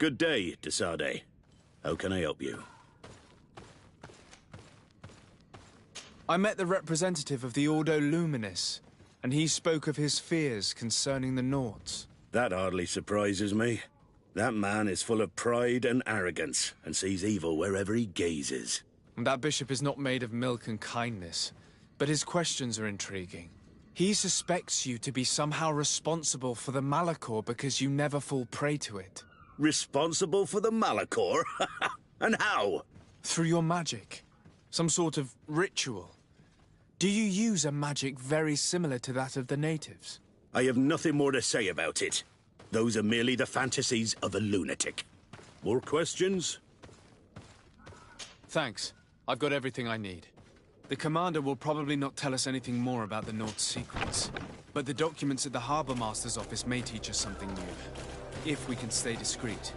L: Good day, Desade. How can I help you?
C: I met the representative of the Ordo Luminis, and he spoke of his fears concerning the Nauts.
L: That hardly surprises me. That man is full of pride and arrogance, and sees evil wherever he gazes.
C: That bishop is not made of milk and kindness, but his questions are intriguing. He suspects you to be somehow responsible for the Malachor because you never fall prey to it.
L: Responsible for the Malachor? And how?
C: Through your magic. Some sort of ritual. Do you use a magic very similar to that of the natives?
L: I have nothing more to say about it. Those are merely the fantasies of a lunatic. More questions?
C: Thanks. I've got everything I need. The commander will probably not tell us anything more about the North's secrets. But the documents at the Harbour Master's office may teach us something new. If we can stay discreet.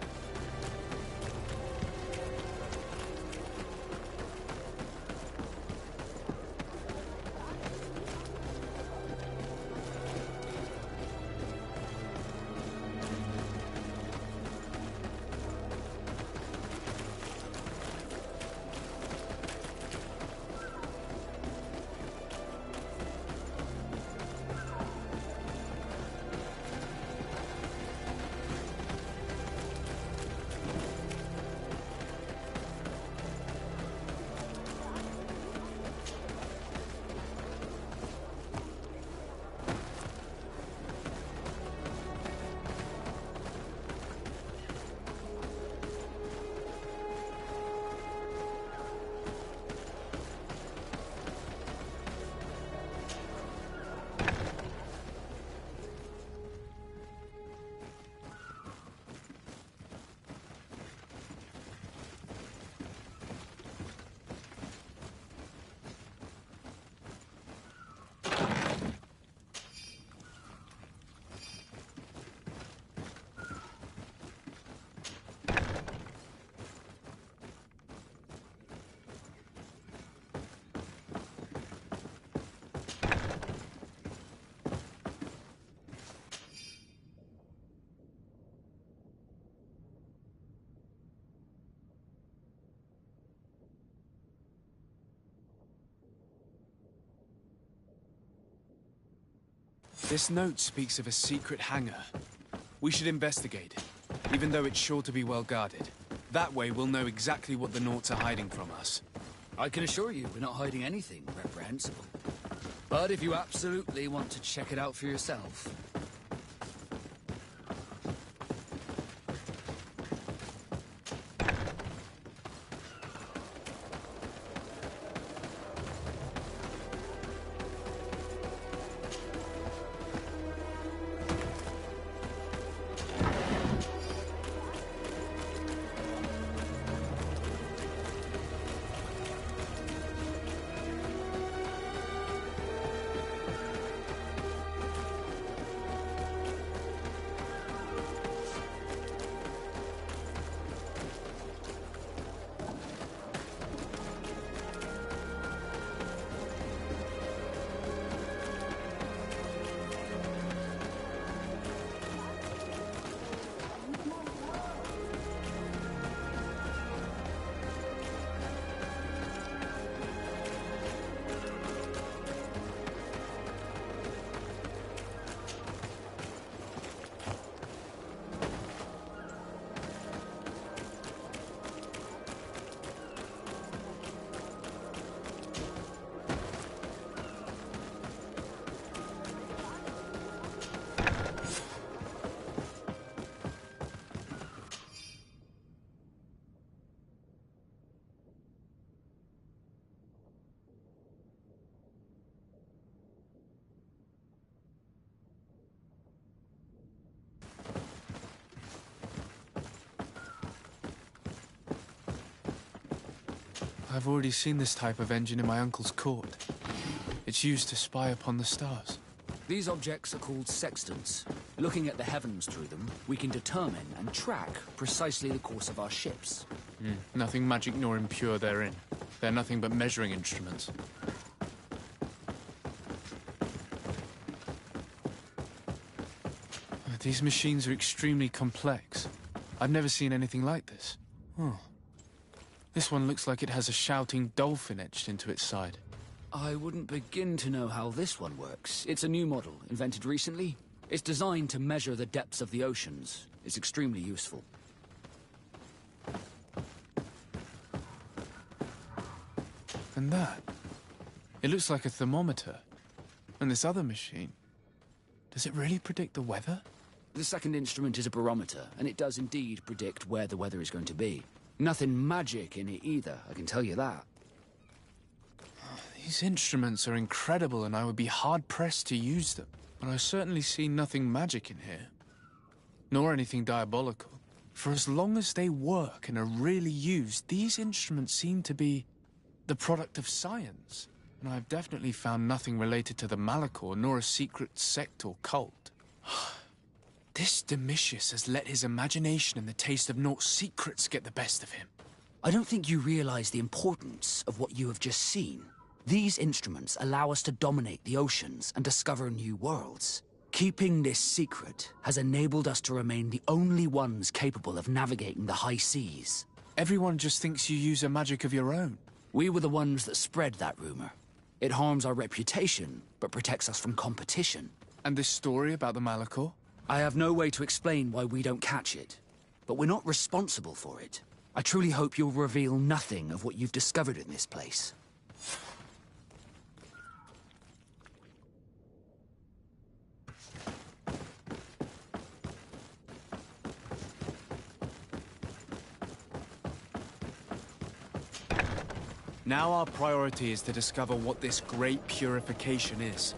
C: This note speaks of a secret hangar. We should investigate, even though it's sure to be well guarded. That way we'll know exactly what the Nauts are hiding from us.
I: I can assure you we're not hiding anything reprehensible. But if you absolutely want to check it out for yourself...
C: I've already seen this type of engine in my uncle's court. It's used to spy upon the stars.
I: These objects are called sextants. Looking at the heavens through them, we can determine and track precisely the course of our ships.
C: Nothing magic nor impure therein. They're nothing but measuring instruments. These machines are extremely complex. I've never seen anything like this. Oh. This one looks like it has a shouting dolphin etched into its side.
I: I wouldn't begin to know how this one works. It's a new model, invented recently. It's designed to measure the depths of the oceans. It's extremely useful.
C: And that? It looks like a thermometer. And this other machine, does it really predict the weather?
I: The second instrument is a barometer, and it does indeed predict where the weather is going to be. Nothing magic in it either, I can tell you that.
C: These instruments are incredible, and I would be hard-pressed to use them. But I certainly see nothing magic in here. Nor anything diabolical. For as long as they work and are really used, these instruments seem to be the product of science. And I've definitely found nothing related to the Malachor, nor a secret sect or cult. This Domitius has let his imagination and the taste of Naught's secrets get the best of him.
I: I don't think you realize the importance of what you have just seen. These instruments allow us to dominate the oceans and discover new worlds. Keeping this secret has enabled us to remain the only ones capable of navigating the high seas.
C: Everyone just thinks you use a magic of your own.
I: We were the ones that spread that rumor. It harms our reputation, but protects us from competition.
C: And this story about the Malachor?
I: I have no way to explain why we don't catch it, but we're not responsible for it. I truly hope you'll reveal nothing of what you've discovered in this place.
C: Now our priority is to discover what this great purification is.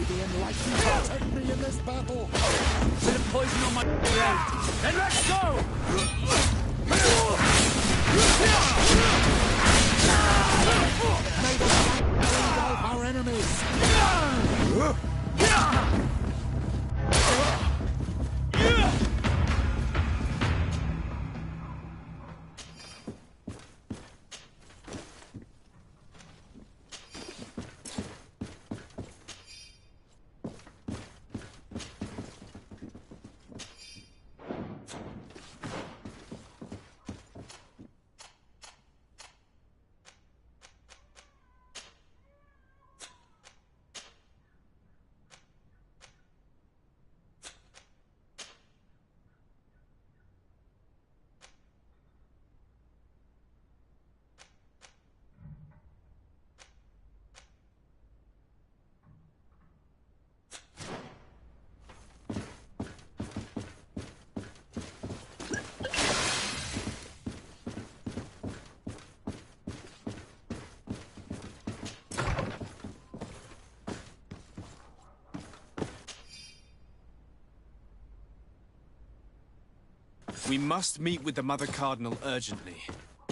P: The enlightened protect me in this battle.
I: Bit of poison on my blade. Then let's go!
P: May the light engulf our enemies.
C: We must meet with the Mother Cardinal urgently.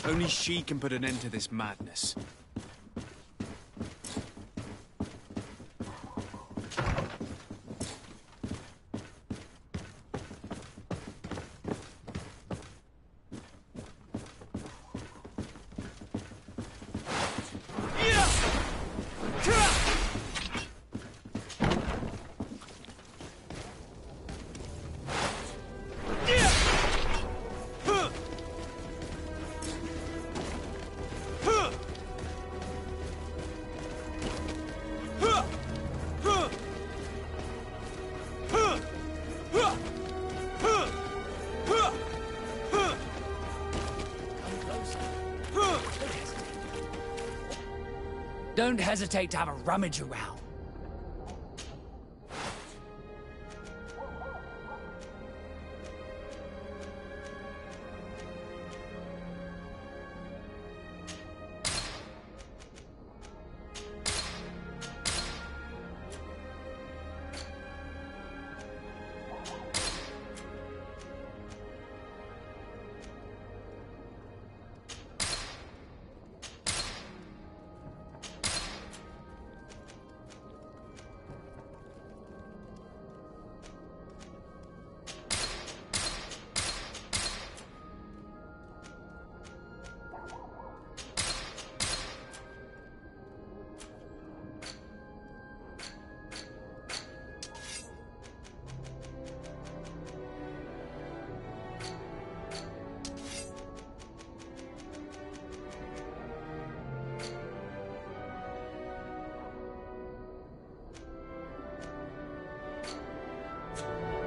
C: Only she can put an end to this madness.
I: Don't hesitate to have a rummage around.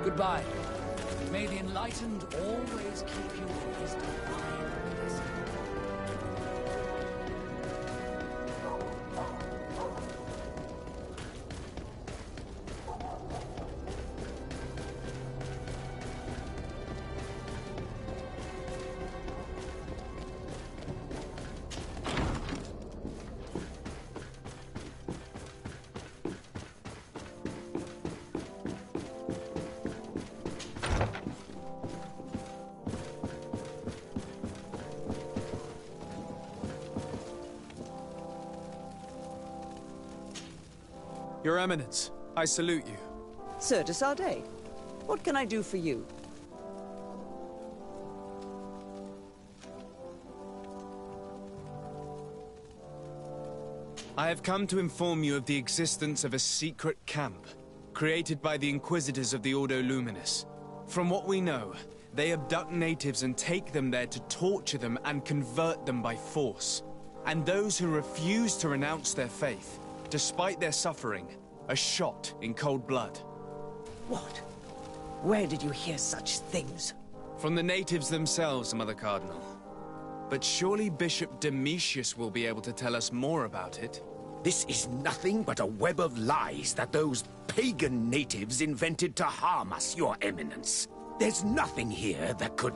I: Goodbye. May the enlightened always keep you in his divine blessing.
C: Your Eminence, I salute you.
N: Sir de Sardet, what can I do for you?
C: I have come to inform you of the existence of a secret camp, created by the Inquisitors of the Ordo Luminis. From what we know, they abduct natives and take them there to torture them and convert them by force. And those who refuse to renounce their faith, despite their suffering, are shot in cold blood.
N: What? Where did you hear such things?
C: From the natives themselves, Mother Cardinal. But surely Bishop Domitius will be able to tell us more about it.
E: This is nothing but a web of lies that those pagan natives invented to harm us, Your Eminence. There's nothing here that could...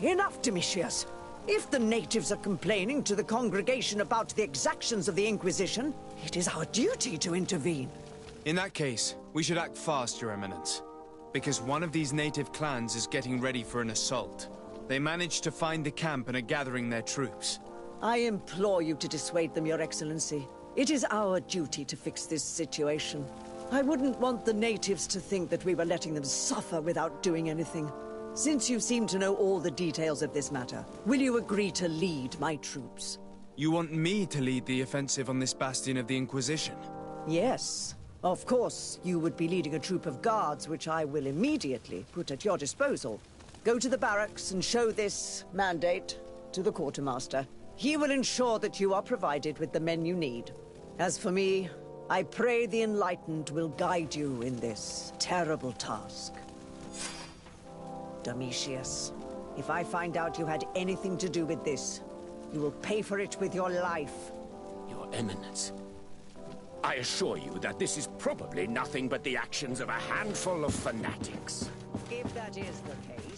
N: Enough, Domitius. If the natives are complaining to the congregation about the exactions of the Inquisition, it is our duty to intervene.
C: In that case, we should act fast, Your Eminence. Because one of these native clans is getting ready for an assault. They managed to find the camp and are gathering their troops.
N: I implore you to dissuade them, Your Excellency. It is our duty to fix this situation. I wouldn't want the natives to think that we were letting them suffer without doing anything. Since you seem to know all the details of this matter, will you agree to lead my troops?
C: You want me to lead the offensive on this bastion of the Inquisition?
N: Yes. Of course, you would be leading a troop of guards, which I will immediately put at your disposal. Go to the barracks and show this mandate to the quartermaster. He will ensure that you are provided with the men you need. As for me, I pray the Enlightened will guide you in this terrible task. Domitius, if I find out you had anything to do with this, you will pay for it with your life.
E: Your Eminence, I assure you that this is probably nothing but the actions of a handful of fanatics.
N: If that is the case...